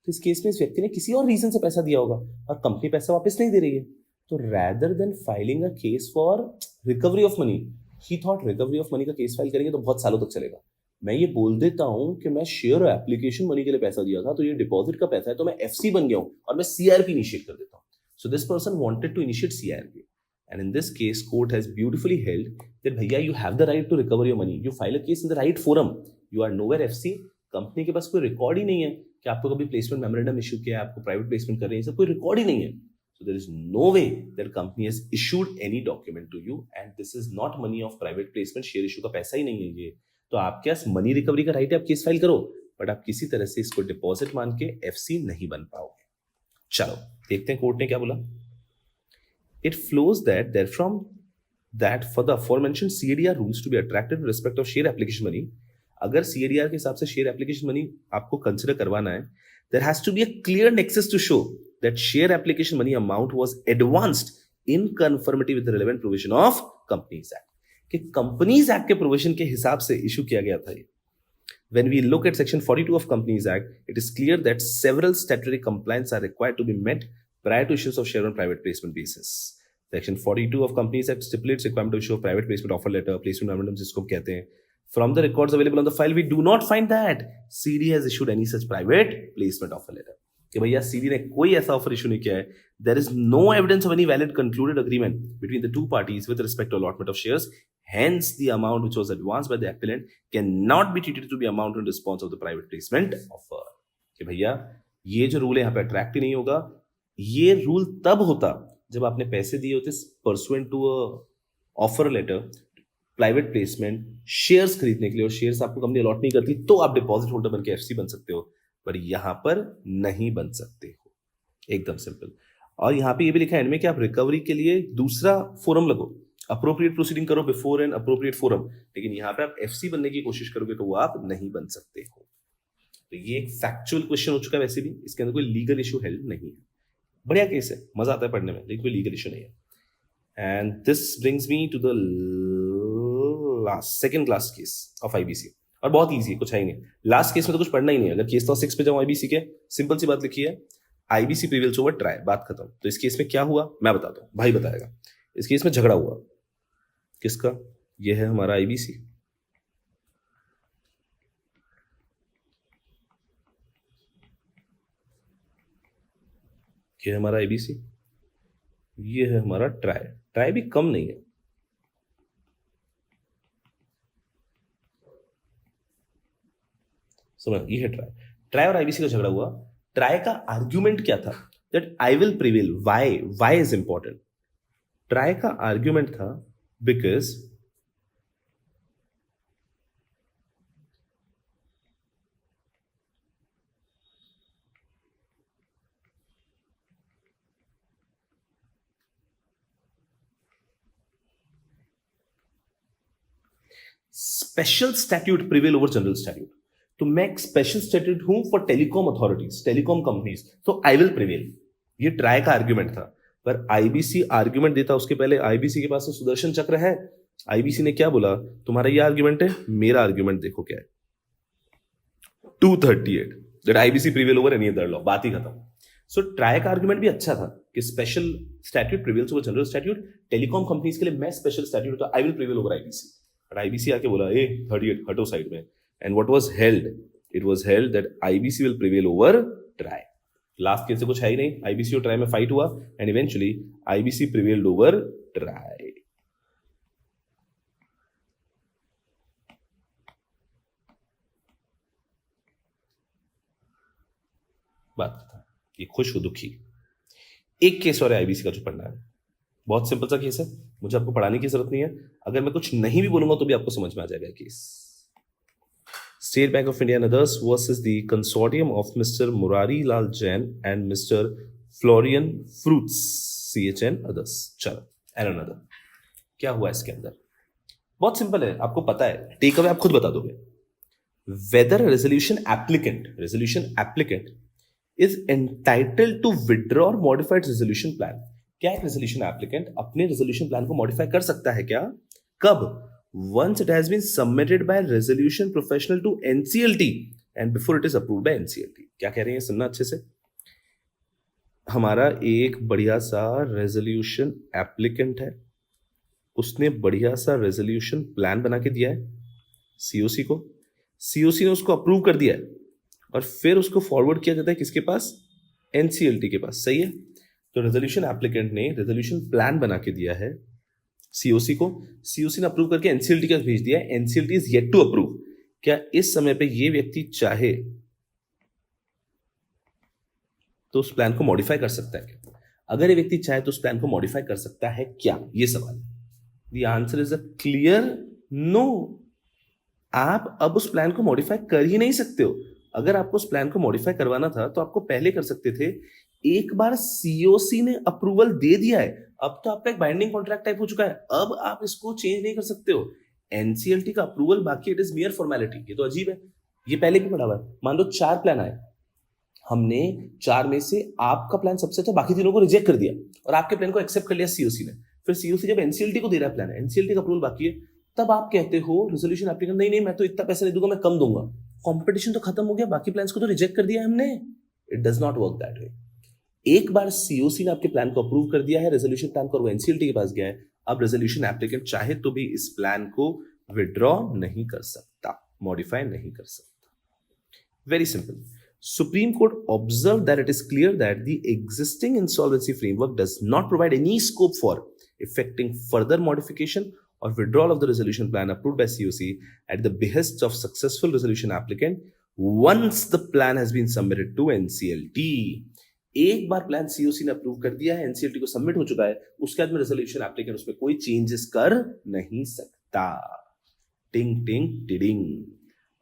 तो इस केस में इस व्यक्ति ने किसी और रीजन से पैसा दिया होगा और कंपनी पैसा वापस नहीं दे रही है, तो rather than filing a case for recovery of money, he thought recovery of money का केस फाइल करेंगे तो बहुत सालों तक चलेगा, मैं ये बोल देता हूं कि मैं शेयर एप्लीकेशन मनी के लिए पैसा दिया था, तो ये डिपॉजिट का पैसा है, तो मैं एफसी बन गया हूं और मैं सीआरपी इनिशिएट कर देता हूं. So this person wanted to initiate CRP, and in this case court has beautifully held that भैया you have the right to recover your money, you file a case in the right forum, you are nowhere FC, company के पास कोई record ही नहीं है कि आपको कभी placement memorandum issue किया है, आपको प्राइवेट प्लेसमेंट कर रहे हैं, सब कोई रिकॉर्ड ही नहीं है. So there is no way that company has issued any document to you and this is not money of private placement, share issue का पैसा ही नहीं है ये, तो आपके पास मनी रिकवरी का राइट है, आप केस फाइल करो, बट आप किसी तरह से इसको डिपॉजिट मान के एफसी नहीं बन पाओगे. चलो देखते हैं कोर्ट ने क्या बोला. It flows that therefrom that for the aforementioned CADR rules to be attracted in respect of share application money, अगर CADR के हिसाब से share application money आपको consider करवाना है, there has to be a clear nexus to show that share application money amount was advanced in conformity with the relevant provision of Companies Act. कि Companies Act के provision के हिसाब से issue किया गया था ये. When we look at section 42 of Companies Act, it is clear that several statutory compliance are required to be met prior to issuance of share on private placement basis. Section 42 of Companies Act stipulates requirement to issue a private placement offer letter, placement memorandum जिसको कहते हैं. From the records available on the file, we do not find that CD has issued any such private placement offer letter. कि भैया CD ने कोई ऐसा offer issue नहीं किया है. There is no evidence of any valid concluded agreement between the two parties with respect to allotment of shares. Hence, the amount which was advanced by the appellant cannot be treated to be amount in response of the private placement offer. कि भैया ये जो rule है यहाँ पे attract ही नहीं होगा. ये रूल तब होता जब आपने पैसे दिए होते pursuant to offer letter, private placement, shares खरीदने के लिए, और शेयर्स आपको कंपनी अलॉट नहीं करती तो आप डिपॉजिट होल्डर बनके एफसी बन सकते हो, पर यहां पर नहीं बन सकते हो. एकदम सिंपल. और यहाँ पे ये भी लिखा है एंड में कि आप रिकवरी के लिए दूसरा फोरम लगो, अप्रोप्रिएट प्रोसीडिंग करो बिफोर एन अप्रोप्रिएट फोरम, लेकिन यहाँ पे आप एफसी बनने की कोशिश करोगे तो वो आप नहीं बन सकते हो. तो ये एक फैक्चुअल क्वेश्चन हो चुका है. वैसे भी इसके अंदर कोई लीगल इशू हेल्ड नहीं है. बढ़िया केस है, मजा आता है पढ़ने में, लेकिन कोई लीगल इशू नहीं है. And this brings me to the last second class case of IBC, और बहुत इजी है, कुछ है ही नहीं. लास्ट केस में तो कुछ पढ़ना ही नहीं है. अगर केस 6 पे जाऊं आईबीसी के, सिंपल सी बात लिखी है, आईबीसी प्रिवेल्स ओवर ट्राई, बात खत्म. तो इस केस में क्या हुआ मैं बताता हूं, भाई बताएगा. इस केस में झगड़ा हुआ किसका, ये है हमारा आईबीसी, ये है हमारा आईबीसी, ये है हमारा ट्राई. ट्राई भी कम नहीं है. समझ, ये है ट्राई. ट्राई और आईबीसी का झगड़ा हुआ. ट्राई का आर्ग्यूमेंट क्या था, that I will prevail. Why is important. TRAI का आर्ग्यूमेंट था because special statute prevail over general statute. तो मैं एक स्पेशल स्टैट्यूट हूं for telecom authorities, telecom companies, तो आई विल प्रिवेल. ये ट्राई का आर्ग्यूमेंट था. पर आईबीसी आर्ग्यूमेंट देता उसके पहले आईबीसी के पास तो सुदर्शन चक्र है. आईबीसी ने क्या बोला, तुम्हारा ये आर्ग्यूमेंट है, मेरा आर्ग्यूमेंट देखो क्या है, 238 that IBC prevail over any other law, बात ही खत्म. सो ट्राई का आर्ग्यूमेंट भी अच्छा था कि special statute prevails over general statute. Telecom companies के लिए मैं स्पेशल स्टैट्यूट होता, आई will prevail over IBC. But IBC आके बोला 38 हटो साइड में. And what was held, it was held that IBC will prevail over try. Last case से कुछ है ही नहीं, आईबीसी और ट्राई में फाइट हुआ and eventually IBC prevailed over try. बात खत्म. ये खुश हो दुखी. एक केस और है आईबीसी का जो पढ़ना है, बहुत सिंपल सा केस है, मुझे आपको पढ़ाने की जरूरत नहीं है. अगर मैं कुछ नहीं भी बोलूंगा तो भी आपको समझ में आ जाएगा case. State Bank of India and others versus the consortium of Mr. Murari Lal Jain and Mr. Florian Fruits CHN others. चलो and another. क्या हुआ इसके अंदर, बहुत सिंपल है, आपको पता है, टेक अवे आप खुद बता दोगे. Whether a resolution applicant is entitled to withdraw or modify its resolution plan. क्या एक resolution applicant अपने resolution plan को modify कर सकता है क्या, कब, once it has been submitted by resolution professional to NCLT and before it is approved by NCLT. क्या कह रहे हैं सुनना अच्छे से। हमारा एक बढ़िया सा रेजोल्यूशन एप्लीकेंट है, उसने बढ़िया सा रेजोल्यूशन प्लान बना के दिया है सीओसी को, सीओसी ने उसको अप्रूव कर दिया है और फिर उसको फॉरवर्ड किया जाता है किसके पास, एनसीएलटी के पास, सही है। तो रेजोल्यूशन एप्लीकेंट ने रेजोल्यूशन प्लान बना के दिया है सीओसी को, सीओसी ने अप्रूव करके एनसीएलटी के पास भेज दिया है, NCLT is yet to approve. क्या इस समय पे ये व्यक्ति चाहे तो उस प्लान को मॉडिफाई कर सकता है क्या? अगर ये व्यक्ति चाहे तो उस प्लान को मॉडिफाई कर सकता है क्या, ये सवाल है। The answer is a clear no. आप अब उस प्लान को मॉडिफाई कर ही नहीं सकते हो। अगर आपको उस प्लान को मॉडिफाई करवाना था तो आपको पहले कर सकते थे। एक बार सीओसी ने अप्रूवल दे दिया है, अब तो आपका एक बाइंडिंग कॉन्ट्रैक्ट टाइप हो चुका है, अब आप इसको चेंज नहीं कर सकते हो। एनसीएलटी का अप्रूवल बाकी, इट इज मियर फॉर्मेलिटी। ये तो अजीब है, ये पहले भी पढ़ा हुआ है। मान लो 4 प्लान आए, हमने 4 में से आपका प्लान सबसे अच्छा, बाकी तीनों को रिजेक्ट कर दिया और आपके प्लान को एक्सेप्ट कर लिया सीओसी ने। फिर सीओसी जब एनसीएलटी को दे रहा है प्लान, एनसीएलटी का अप्रूवल बाकी है, तब आप कहते हो रेजोल्यूशन एप्लीकेंट नहीं मैं तो इतना पैसा नहीं दूंगा, मैं कम दूंगा। कंपटीशन तो खत्म हो गया, बाकी प्लान्स को तो रिजेक्ट कर दिया हमने। It does not work that way. एक बार सीओसी ने आपके प्लान को अप्रूव कर दिया है, रेजोल्यूशन प्लान को, एनसीएलटी के पास गया है, अब रेजोल्यूशन एप्लीकेंट चाहे तो भी इस प्लान को विड्रॉ नहीं कर सकता, मॉडिफाई नहीं कर सकता। Very simple. Supreme Court observed that it is clear that the existing insolvency framework does not provide any scope for effecting further modification or withdrawal of the resolution plan approved by COC at the behest of successful resolution applicant once the plan has been submitted to NCLT. एक बार plan COC ने approve कर दिया है, NCLT को submit हो चुका है, उसके बाद में रेजोल्यूशन एप्लीकेंट उसमें कोई चेंजेस कर नहीं सकता। टिंग टिंग टिडिंग।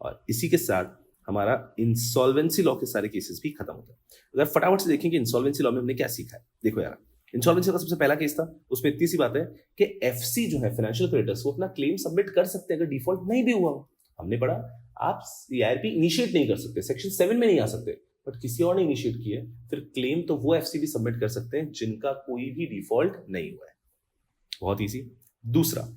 और इसी के साथ हमारा इंसॉल्वेंसी लॉ के सारे केसेस भी खत्म होते हैं। अगर फटाफट से देखें कि इंसॉल्वेंसी लॉ में हमने क्या सीखा है, देखो यार, इंसॉल्वेंसी का सबसे पहला केस था, उसमें इतनी सी बात है कि एफसी जो है, फाइनेंशियल क्रेडिटर्स, वो अपना क्लेम सबमिट कर सकते हैं अगर डिफॉल्ट नहीं भी हुआ। हमने पढ़ा आप सीआरपी इनिशिएट नहीं कर सकते, सेक्शन 7 में नहीं आ सकते, बट किसी और ने इनिशिएट किया फिर क्लेम तो वो एफसी भी सबमिट कर सकते हैं जिनका कोई भी डिफॉल्ट नहीं हुआ है। बहुत ईजी। दूसरा,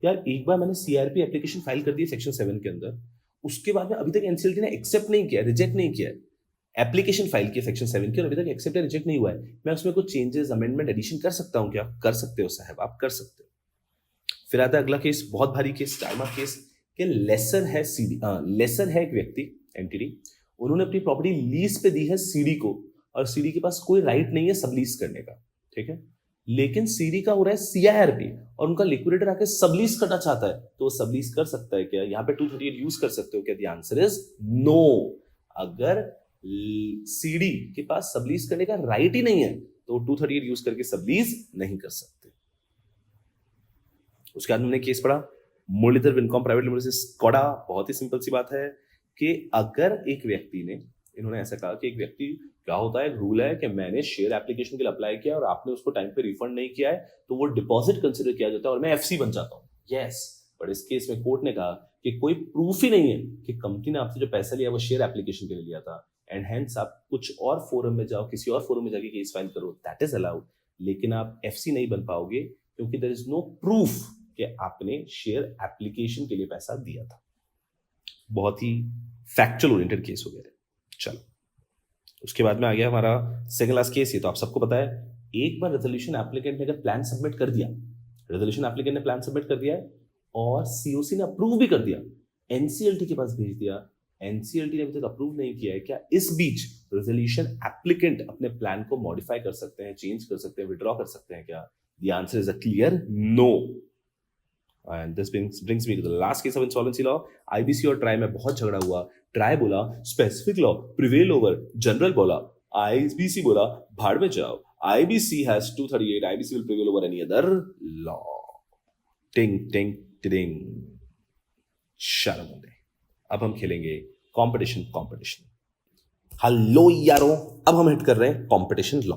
यार एक बार मैंने सीआरपी एप्लीकेशन फाइल कर दी सेक्शन 7 के अंदर, उसके बाद में अभी तक एनसीएलटी ने एक्सेप्ट नहीं किया, रिजेक्ट नहीं किया, एप्लीकेशन फाइल की सेक्शन 7 की और अभी तक एक्सेप्ट या रिजेक्ट नहीं हुआ है, मैं उसमें कुछ चेंजेस, अमेंडमेंट, एडिशन कर सकता हूं क्या? कर सकते हो साहब, आप कर सकते हो। फिर आता है अगला केस, बहुत भारी केस, टाइमा केस, कि लेसर है सीडी, लेसर है एक व्यक्ति, एंटिटी, उन्होंने अपनी प्रॉपर्टी लीज पे दी है सीडी को, और सीडी के पास कोई राइट नहीं है सबलीज करने का, ठीक है, लेकिन सीडी का हो रहा है सीआईआरपी और उनका लिक्विडेटर आके सबलीज करना चाहता है, तो वो सबलीज कर सकता है क्या? यहाँ पे 238 यूज कर सकते हो क्या? The answer is no. अगर सीडी के पास सबलीज करने का राइट ही नहीं है तो 238 यूज करके सबलीज नहीं कर सकते। उसके बाद हमने केस पढ़ा मुरलीधर विनकॉम प्राइवेट लिमिटेड से स्कोडा। बहुत ही सिंपल सी बात है कि अगर एक व्यक्ति ने, इन्होंने ऐसा कहा कि एक व्यक्ति, क्या होता है, एक रूल है कि मैंने शेयर एप्लीकेशन के लिए अप्लाई किया और आपने उसको टाइम पे रिफंड नहीं किया है तो वो डिपॉजिट कंसिडर किया जाता है और मैं एफसी बन जाता हूँ। यस, बट इस केस में कोर्ट ने कहा कि कोई प्रूफ ही नहीं है कि कंपनी ने आपसे जो पैसा लिया वो शेयर एप्लीकेशन के लिए लिया था, एंड हेंस आप कुछ और फोरम में जाओ, किसी और फोरम में जाके केस फाइल करो, दैट इज अलाउड, लेकिन आप एफसी नहीं बन पाओगे क्योंकि देयर इज नो प्रूफ कि आपने शेयर एप्लीकेशन के लिए पैसा दिया था। बहुत ही फैक्चुअल ओरिएंटेड केस हो गया। चलो, उसके बाद में आ गया हमारा सेकंड लास्ट केस। ये तो आप सबको पता है, एक बार रेजोल्यूशन एप्लीकेंट ने अगर प्लान सबमिट कर दिया, रेजोल्यूशन एप्लीकेंट ने प्लान सबमिट कर दिया है और सीओसी ने अप्रूव भी कर दिया, एनसीएलटी के पास भेज दिया, एनसीएलटी ने अभी तक अप्रूव नहीं किया है, क्या इस बीच रेजोल्यूशन एप्लीकेंट अपने प्लान को मॉडिफाई कर सकते हैं, चेंज कर सकते हैं, विड्रॉ कर सकते हैं क्या? The answer is a clear no. And this brings me to the last case of insolvency law. IBC और ट्राई में बहुत झगड़ा हुआ। ट्राई बोला specific law prevail over general, बोला IBC बोला भाड़ में जाओ, IBC has 238, IBC will prevail over any other law. टिंग टिंग टिंग। शर्म। अब हम खेलेंगे कंपटीशन। हेलो यारों, अब हम हिट कर रहे हैं कंपटीशन लॉ।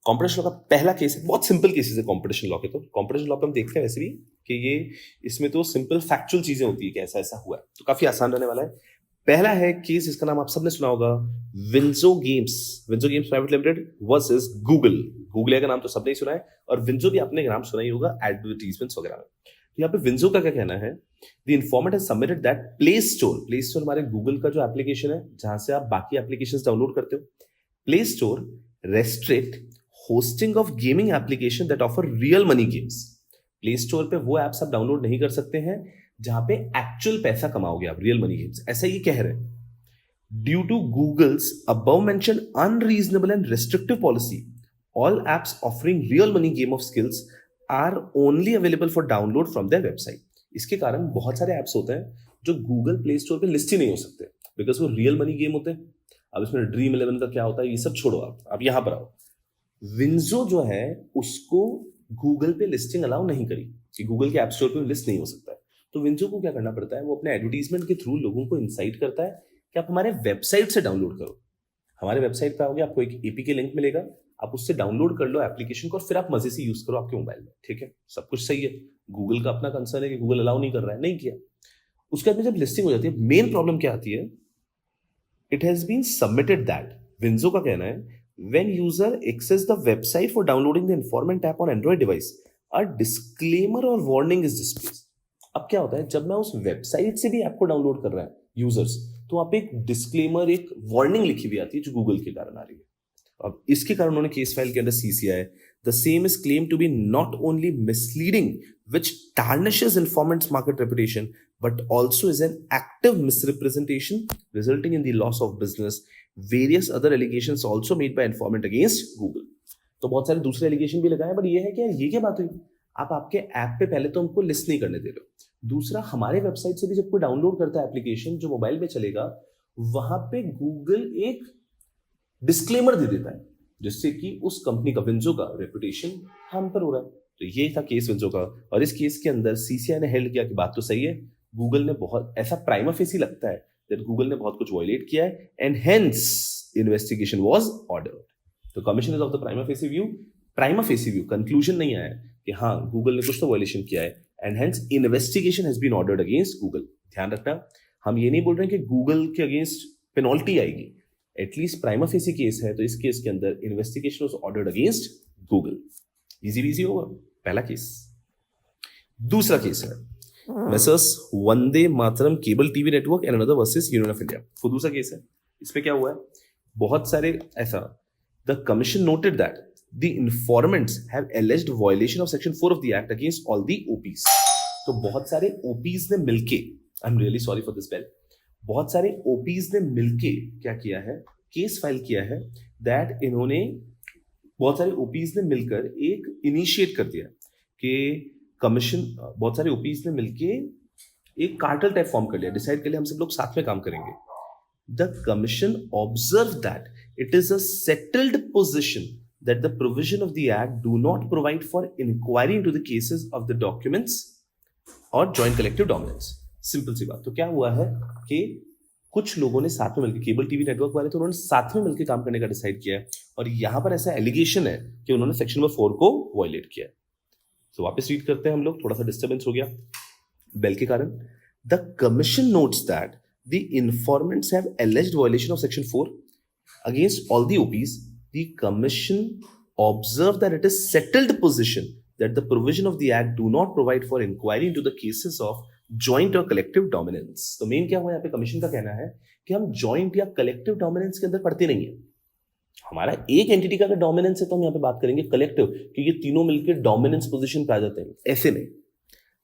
कंपटीशन लॉ का पहला केस है, बहुत सिंपल केसेस है कंपटीशन लॉ के। तो कंपटीशन लॉ पे हम देखते हैं वैसे भी कि ये इसमें तो सिंपल फैक्चुअल चीजें होती है कि ऐसा ऐसा हुआ है, तो काफी आसान रहने वाला है। पहला है केस, इसका नाम आप सबने सुना होगा, WinZO games private limited versus Google. Google का नाम तो सबने ही सुना है, और विंजो भी आपने नाम सुना ही होगा एडवर्टीजमेंट्स वगैरह में। तो यहाँ पे विंजो का क्या कहना है, the informant has submitted that play store हमारे गूगल का जो एप्लीकेशन है जहां से आप बाकी एप्लीकेशंस डाउनलोड करते हो, play store restrict hosting of gaming application that offer real money games. Play store पे वो एप्स आप डाउनलोड नहीं कर सकते हैं जहां पे एक्चुअल पैसा कमाओगे आप, रियल मनी गेम्स, ऐसा ये कह रहे हैं। Due to Google's above mentioned unreasonable and restrictive policy, all apps offering real money game of skills are only available for download from their website। इसके कारण बहुत सारे एप्स होते हैं जो गूगल प्ले स्टोर पे लिस्ट ही नहीं हो सकते बिकॉज वो रियल मनी गेम होते हैं। अब इसमें ड्रीम 11 का क्या होता है ये सब छोड़ो, आप यहां पर आओ। विंजो जो है उसको गूगल पे लिस्टिंग अलाउ नहीं करी कि गूगल के ऐप स्टोर पे लिस्ट नहीं हो सकता है। तो विंजो को क्या करना पड़ता है, वो अपने एडवर्टीजमेंट के थ्रू लोगों को इंसाइट करता है कि आप हमारे वेबसाइट से डाउनलोड करो। हमारे वेबसाइट पे आओगे, आपको एक एपीके लिंक मिलेगा, आप उससे डाउनलोड कर लो एप्लीकेशन को और फिर आप मजे से यूज करो आपके मोबाइल में। ठीक है, सब कुछ सही है। गूगल का अपना कंसर्न है कि गूगल अलाउ नहीं कर रहा है, नहीं किया। उसके बाद में जब लिस्टिंग हो जाती है, मेन प्रॉब्लम क्या आती है, it has been submitted that, WinZO का कहना है, when user access the website for downloading the informant app on Android device, a disclaimer और वार्निंग इज डिस्प्लेड। अब क्या होता है, जब मैं उस वेबसाइट से भी ऐप को डाउनलोड कर रहा है यूजर्स, तो वहां पे एक डिस्क्लेमर, एक वार्निंग लिखी हुई आती है जो गूगल के कारण आ रही है। अब इसके कारण उन्होंने केस फाइल के अंदर CCI, the same is claim to be not only misleading which tarnishes informant's market reputation but also is an active misrepresentation resulting in the loss of business. Various other allegations also made by informant against Google. तो बहुत सारे दूसरे allegation भी लगाए, but ये है कि यार ये क्या बात हुई, आप आपके ऐप पे पहले तो हमको लिस्ट नहीं करने दे रहे हो, दूसरा हमारे वेबसाइट से भी जब कोई डाउनलोड करता है एप्लीकेशन जो मोबाइल पे चलेगा, वहां पे गूगल एक डिस्क्लेमर दे देता है जिससे कि उस कंपनी का, विंजो का रेपुटेशन हार्म पर हो रहा है। तो ये था केस विंजो का, और इस केस के अंदर सीसीआई ने हेल्ड किया कि बात तो सही है, गूगल ने बहुत, ऐसा प्राइमा फेसी लगता है दैट गूगल ने बहुत कुछ वायलेट किया है and hence investigation was ordered. तो commission is of the prima facie view conclusion नहीं आया कि हाँ गूगल ने कुछ तो वायलेशन किया है and hence investigation has been ordered against Google. ध्यान रखना, हम ये नहीं बोल रहे हैं कि गूगल के अगेंस्ट पेनल्टी आएगी, एटलीस्ट प्राइमा फेसी केस है, तो इस केस के अंदर investigation was ordered against Google. Easy होगा पहला केस। दूसरा केस है messrs Vande Mataram cable TV network and another versus union of India. तो दूसरा केस है, इसमें क्या हुआ है, बहुत सारे ऐसा, the commission noted that the informants have alleged violation of section 4 of the act against all the OPs। तो बहुत सारे OPs ने मिलके, I am really sorry for this bell, बहुत सारे OPs ने मिलके क्या किया है, केस फाइल किया है दैट इन्होंने, बहुत सारे OPs ने मिलकर एक इनिशिएट कर दिया कि कमीशन, बहुत सारे OPs ने मिलके एक कार्टेल टाइप फॉर्म कर लिया, डिसाइड कर लिया हम सब लोग साथ में काम करेंगे। The commission observe that it is a settled position that the provision of the act do not provide for inquiry into the cases of the documents or joint collective dominance। Simple सी बात। तो क्या हुआ है कि कुछ लोगों ने साथ में मिलकर, केबल टीवी नेटवर्क वाले, तो उन्होंने साथ में मिलकर काम करने का डिसाइड किया है, और यहां पर ऐसा एलिगेशन है कि उन्होंने सेक्शन नंबर 4 को वायलेट किया है। तो वापस रीड करते हैं हम लोग, थोड़ा सा डिस्टर्बेंस हो गया बेल के कारण। The commission notes that the informants have एलिज्ड violation of section 4 against all the OPs। The commission observed that it is settled position that the provision of the act do not provide for inquiry into the cases of joint or collective dominance। तो main क्या हुआ यहाँ पे, commission का कहना है कि हम जॉइंट या कलेक्टिव डोमिनेंस के अंदर पढ़ते नहीं है। हमारा एक एंटिटी का अगर डोमिनेंस है तो हम यहाँ पे बात करेंगे कलेक्टिव, क्योंकि ये तीनों मिलकर डोमिनेंस पोजीशन पे आ जाते हैं, ऐसे नहीं।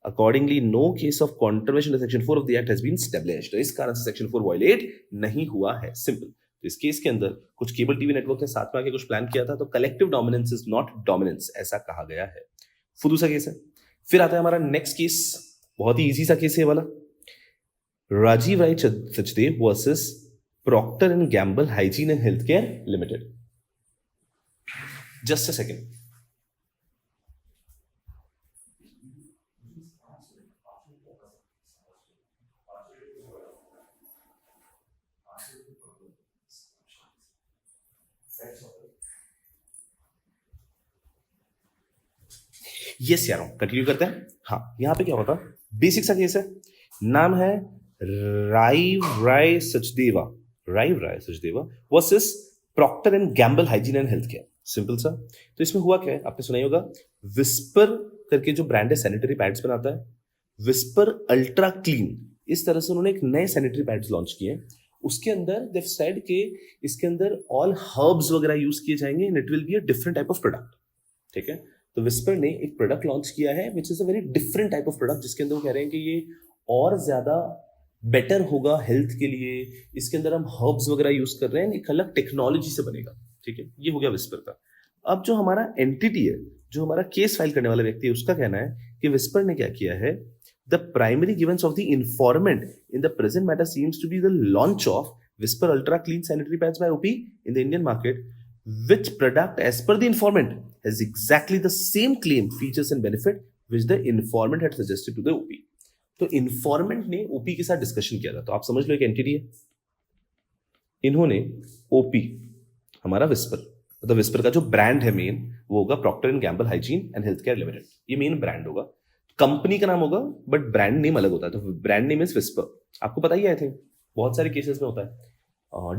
Accordingly, no case of contravention of section 4 of the act has been established। तो इस कारण से सेक्शन 4 वायलेट नहीं हुआ है, सिंपल। इस केस के अंदर कुछ केबल टीवी नेटवर्क के साथ में आके कुछ प्लान किया था, तो collective dominance is not dominance, ऐसा कहा गया है। फिर दूसरा केस है, फिर आता है हमारा नेक्स्ट केस, बहुत ही इजी सा केस है वाला, Rajeev Rai Sachdev versus Procter and Gamble hygiene and health care limited. Just a second, yes यार, कंटिन्यू करते हैं। हाँ, यहां पे क्या होता, बेसिक सा केस है, नाम है Rajeev Rai Sachdeva versus Procter and Gamble hygiene and health care. Simple सा। तो इसमें हुआ क्या है, आपने सुना ही होगा, विस्पर करके जो ब्रांड है सैनिटरी पैड्स बनाता है, विस्पर अल्ट्रा क्लीन, इस तरह से उन्होंने एक नए सैनिटरी पैड्स लॉन्च किए हैं। उसके अंदर देव सेड कि इसके अंदर ऑल हर्ब्स वगैरह यूज किए जाएंगे and it will be a different type of product. ठीक है, तो विस्पर ने एक प्रोडक्ट लॉन्च किया है which is a very different type of product, जिसके अंदर वो कह रहे हैं कि ये और ज्यादा बेटर होगा हेल्थ के लिए। इसके अंदर हम हर्ब्स वगैरह यूज कर रहे हैं, एक अलग टेक्नोलॉजी से बनेगा। ठीक है, ये हो गया विस्पर का। अब जो हमारा एंटिटी है, जो हमारा केस फाइल करने वाला व्यक्ति है, उसका कहना है कि विस्पर ने क्या किया है, the primary grievance of the informant in the present matter seems to be the launch of Whisper Ultra Clean Sanitary Pads by OP in the Indian market, which product, as per the informant, has exactly the same claim, features and benefit which the informant had suggested to the OP. तो informant ने OP के साथ discussion किया था। तो आप समझ लो एक एंटिटी है, इन्होंने OP हमारा Whisper, मतलब Whisper का जो ब्रांड है मेन, वो होगा Procter and Gamble hygiene and health care limited. ये मेन ब्रांड होगा, कंपनी का नाम होगा बट ब्रांड नेम अलग होता है। तो ब्रांड नेम इज Whisper, आपको पता ही, आई थिंक बहुत सारे केसेस में होता है।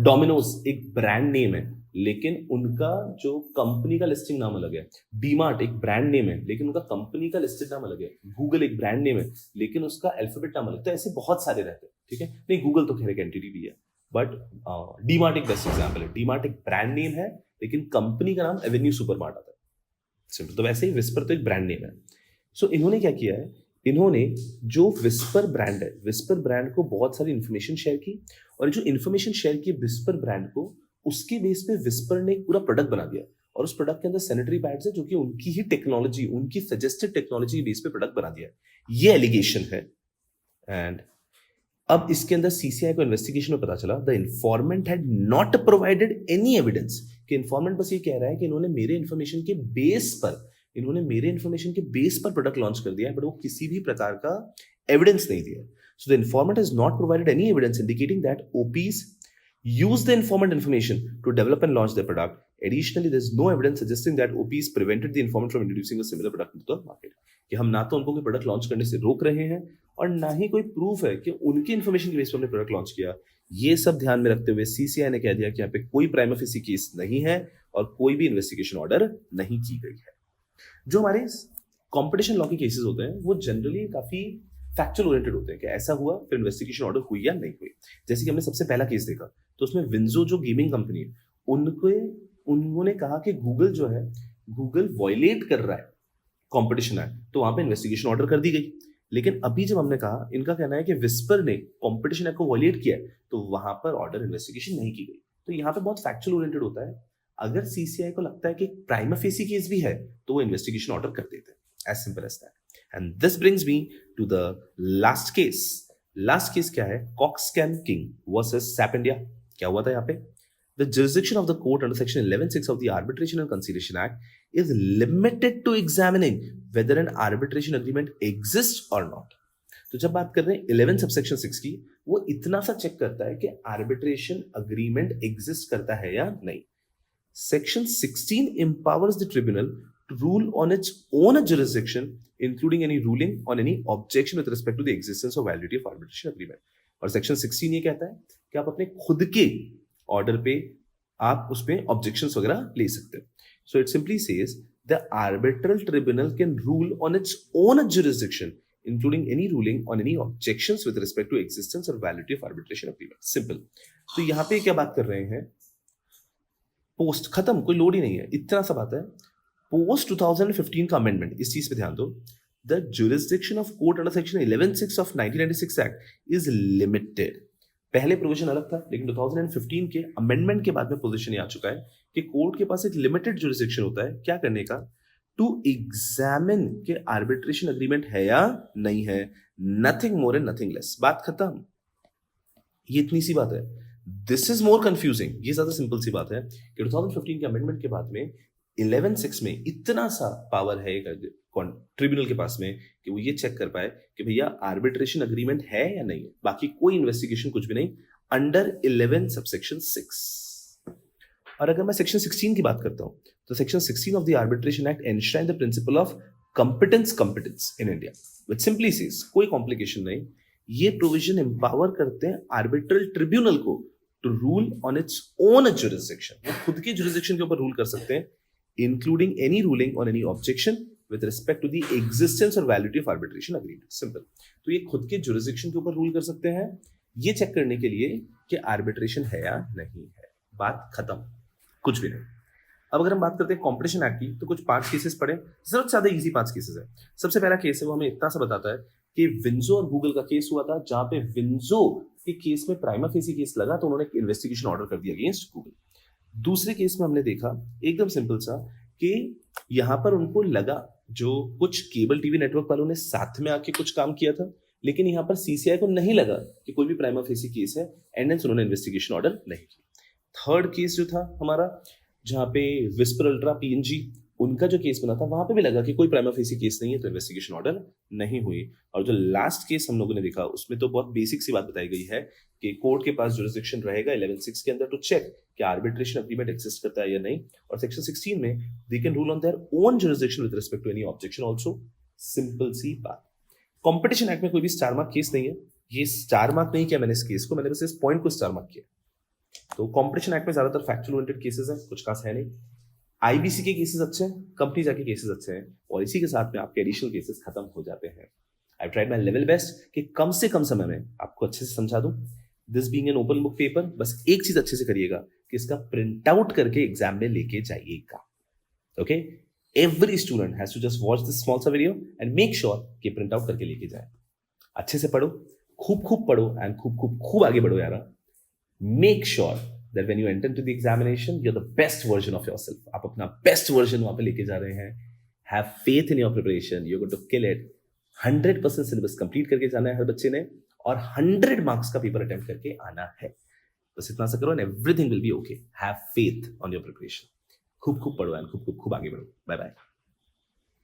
डोमिनोज एक ब्रांड नेम है लेकिन उनका जो कंपनी का लिस्टिंग नाम अलग है। डीमार्ट एक ब्रांड नेम है लेकिन उनका कंपनी का लिस्टेड नाम अलग है। गूगल एक ब्रांड नेम है लेकिन उसका अल्फाबेट नाम अलग। तो ऐसे बहुत सारे रहते हैं। ठीक है, नहीं गूगल तो खैर एक एंटिटी भी है, बट डीमार्ट एक बेस्ट एग्जाम्पल है। डीमार्ट एक ब्रांड नेम है लेकिन कंपनी का नाम एवेन्यू सुपरमार्ट आता है, सिंपल। तो वैसे ही विस्पर तो एक ब्रांड नेम है। सो इन्होंने क्या किया है, इन्होंने जो विस्पर ब्रांड है, विस्पर ब्रांड को बहुत सारी इंफॉर्मेशन शेयर की, और जो इंफॉर्मेशन शेयर की विस्पर ब्रांड को, उसके बेस पे विस्पर ने एक पूरा प्रोडक्ट बना दिया। और उस प्रोडक्ट के अंदर सैनिटरी पैड्स है जो कि उनकी ही टेक्नोलॉजी, उनकी सजेस्टेड टेक्नोलॉजी बेस पे प्रोडक्ट बना दिया है। ये एलिगेशन है। एंड अब इसके अंदर सीसीआई को इन्वेस्टिगेशन में पता चला the informant had not provided any evidence, कि इन्फॉर्मेंट बस ये कह रहा है कि इन्होंने मेरे इन्फॉर्मेशन के बेस पर प्रोडक्ट लॉन्च कर दिया है, बट वो किसी भी प्रकार का एविडेंस नहीं दिया। So the informant has not provided any evidence indicating that ओपीज use the informant information to develop and launch their product. Additionally, there is no evidence suggesting that OPs prevented the informant from introducing a similar product into the market. कि हम ना तो उनको कोई product launch करने से रोक रहे हैं और ना ही कोई प्रूफ है कि उनकी इन्फॉर्मेशन की बेस पर हमने प्रोडक्ट लॉन्च किया। ये सब ध्यान में रखते हुए सीसीआई ने कह दिया कि यहाँ पे कोई प्राइमा फेसी केस नहीं है और कोई भी इन्वेस्टिगेशन ऑर्डर नहीं की गई है। जो हमारे कॉम्पिटिशन लॉ के केसेस होते हैं वो जनरली काफी फैक्चुअल ओरिएंटेड होते हैं कि ऐसा हुआ फिर इन्वेस्टिगेशन ऑर्डर हुई या नहीं हुई। जैसे कि हमने सबसे पहला केस देखा तो उसमें विंजो जो गेमिंग कंपनी है, उन्होंने कहा कि गूगल जो है, गूगल वॉयलेट कर रहा है कंपटीशन एक्ट, तो वहां पे इन्वेस्टिगेशन ऑर्डर कर दी गई। लेकिन अभी जब हमने कहा, इनका कहना है कि विस्पर ने कंपटीशन एक्ट को वॉयलेट किया है, तो वहां पर ऑर्डर इन्वेस्टिगेशन नहीं की गई। तो यहाँ पे बहुत फैक्चुअल ओरिएंटेड होता है। अगर सीसीआई को लगता है कि प्राइमा फेसी केस भी है तो वो इन्वेस्टिगेशन ऑर्डर कर देते हैं, as simple as that. And this brings me to the last case. Last case क्या है, Cox and Kings versus SAP India. क्या हुआ था यहाँ पे, the jurisdiction of the court under section 11(6) of the Arbitration and Conciliation Act is limited to examining whether an arbitration agreement exists or not. तो जब बात कर रहे हैं 11 subsection 6 की, वो इतना सा चेक करता है कि arbitration agreement exist करता है या नहीं। Section 16 empowers the tribunal to rule on its own jurisdiction, including any ruling on any objection with respect to the existence or validity of arbitration agreement. और Section 16 ये कहता है कि आप अपने खुद के ऑर्डर पे आप उसमें ऑब्जेक्शंस वगैरह ले सकते हो। So it simply says the arbitral tribunal can rule on its own jurisdiction including any ruling on any objections with respect to existence और validity of arbitration agreement. Simple. तो यहाँ पे क्या बात कर रहे हैं, पोस्ट खत्म, कोई लोड ही नहीं है, इतना सा बात है। पोस्ट 2015 का अमेंडमेंट, इस चीज पे ध्यान दो। The jurisdiction of court under section 11(6) of 1996 Act is limited. पहले प्रोविजन अलग था, लेकिन 2015 के अमेंडमेंट के बाद में पोजीशन ये आ चुका है कि कोर्ट के पास एक लिमिटेड जुरिसडिक्शन होता है, क्या करने का, टू एग्जामिन के आर्बिट्रेशन एग्रीमेंट है या नहीं है, nothing more and nothing less. बात खत्म, ये इतनी सी बात है। दिस इज मोर कंफ्यूजिंग, ये ज्यादा सिंपल सी बात है कि 2015 के अमेंडमेंट के बाद में 11(6) में इतना सा पावर है ट्रिब्यूनल के पास में कि वो ये चेक कर पाए कि भैया आर्बिट्रेशन एग्रीमेंट है या नहीं है, बाकी कोई इन्वेस्टिगेशन कुछ भी नहीं, अंडर 11 सबसेक्शन 6। और अगर मैं सेक्शन 16 की बात करता हूं तो section 16 of the arbitration act enshrine the principle of competence in India, which simply says, कोई कॉम्प्लिकेशन नहीं, ये प्रोविजन एम्पावर करते हैं आर्बिट्रल ट्रिब्यूनल को to rule on its own jurisdiction. वो खुद की जुरिसडिक्शन के ऊपर रूल कर सकते हैं including any ruling on any objection with respect to the existence or validity of arbitration agreement. Simple. तो ये खुद के jurisdiction के ऊपर रूल कर सकते हैं ये चेक करने के लिए कि आर्बिट्रेशन है या नहीं है. बात खत्म, कुछ भी नहीं. अब अगर हम बात करते हैं कॉम्पिटिशन एक्ट की तो कुछ 5 केसेस पढ़े. जरूरत ज्यादा इजी 5 केसेस है. सबसे पहला केस है वो हमें इतना सा बताता है कि विंजो और गूगल का केस हुआ था जहां पे विंजो के केस में प्राइमा फेसी केस लगा तो उन्होंने इन्वेस्टिगेशन ऑर्डर कर दिया अगेंस्ट गूगल. दूसरे केस में हमने देखा एकदम सिंपल सा कि यहां पर उनको लगा जो कुछ केबल टीवी नेटवर्क वालों ने साथ में आके कुछ काम किया था लेकिन यहां पर सीसीआई को नहीं लगा कि कोई भी प्राइमा फेसी केस है एंड हेंस उन्होंने इन्वेस्टिगेशन ऑर्डर नहीं किया. थर्ड केस जो था हमारा जहां पे विस्पर अल्ट्रा पीएनजी उनका जो केस बना था वहां पे भी लगा कि कोई प्राइमा फेसी केस नहीं है तो इन्वेस्टिगेशन ऑर्डर नहीं हुई. और जो लास्ट केस हम लोगों ने देखा उसमें तो बहुत बेसिक सी बात बताई गई है कि कोर्ट के पास जुरिसडिक्शन रहेगा 11(6) के अंदर टू चेक कि आर्बिट्रेशन एग्रीमेंट एग्जिस्ट करता है या नहीं. और सेक्शन 16 में they can rule on their own jurisdiction with respect to any objection also. Simple सी बात. कंपटीशन एक्ट में कोई भी स्टार मार्क केस नहीं है. ये स्टार मार्क नहीं किया मैंने इस केस को, मैंने बस इस पॉइंट को स्टार मार्क किया. तो कंपटीशन एक्ट में ज्यादातर फैक्चुअल ओरिएंटेड केसेस हैं, कुछ खास है नहीं. आईबीसी के केसेस अच्छे हैं, कंपनी जाके केसेस अच्छे हैं और इसी के साथ में आपके एडिशनल केसेस खत्म हो जाते हैं. I tried my level best कि कम से कम समय में आपको अच्छे से समझा दूं. This being an open book paper, बस एक चीज अच्छे से करिएगा कि इसका प्रिंट आउट करके एग्जाम में लेके जाइएगा. Okay, every student has to just watch this small सा वीडियो एंड मेक श्योर कि प्रिंट आउट करके लेके जाए. अच्छे से पढ़ो, खूब पढ़ो एंड खूब आगे बढ़ो यार. Make sure that when you enter into the examination, you're the best version of yourself. आप अपना best version वहां पे लेके जा रहे हैं. Have faith in your preparation. You're going to kill it. 100% syllabus complete करके जाना है हर बच्चे ने और 100 marks का पेपर अटेम्प्ट करके आना है. बस इतना सा करो and everything will be okay. Have faith on your preparation. खूब पढ़ो and खूब आगे बढ़ो. Bye bye.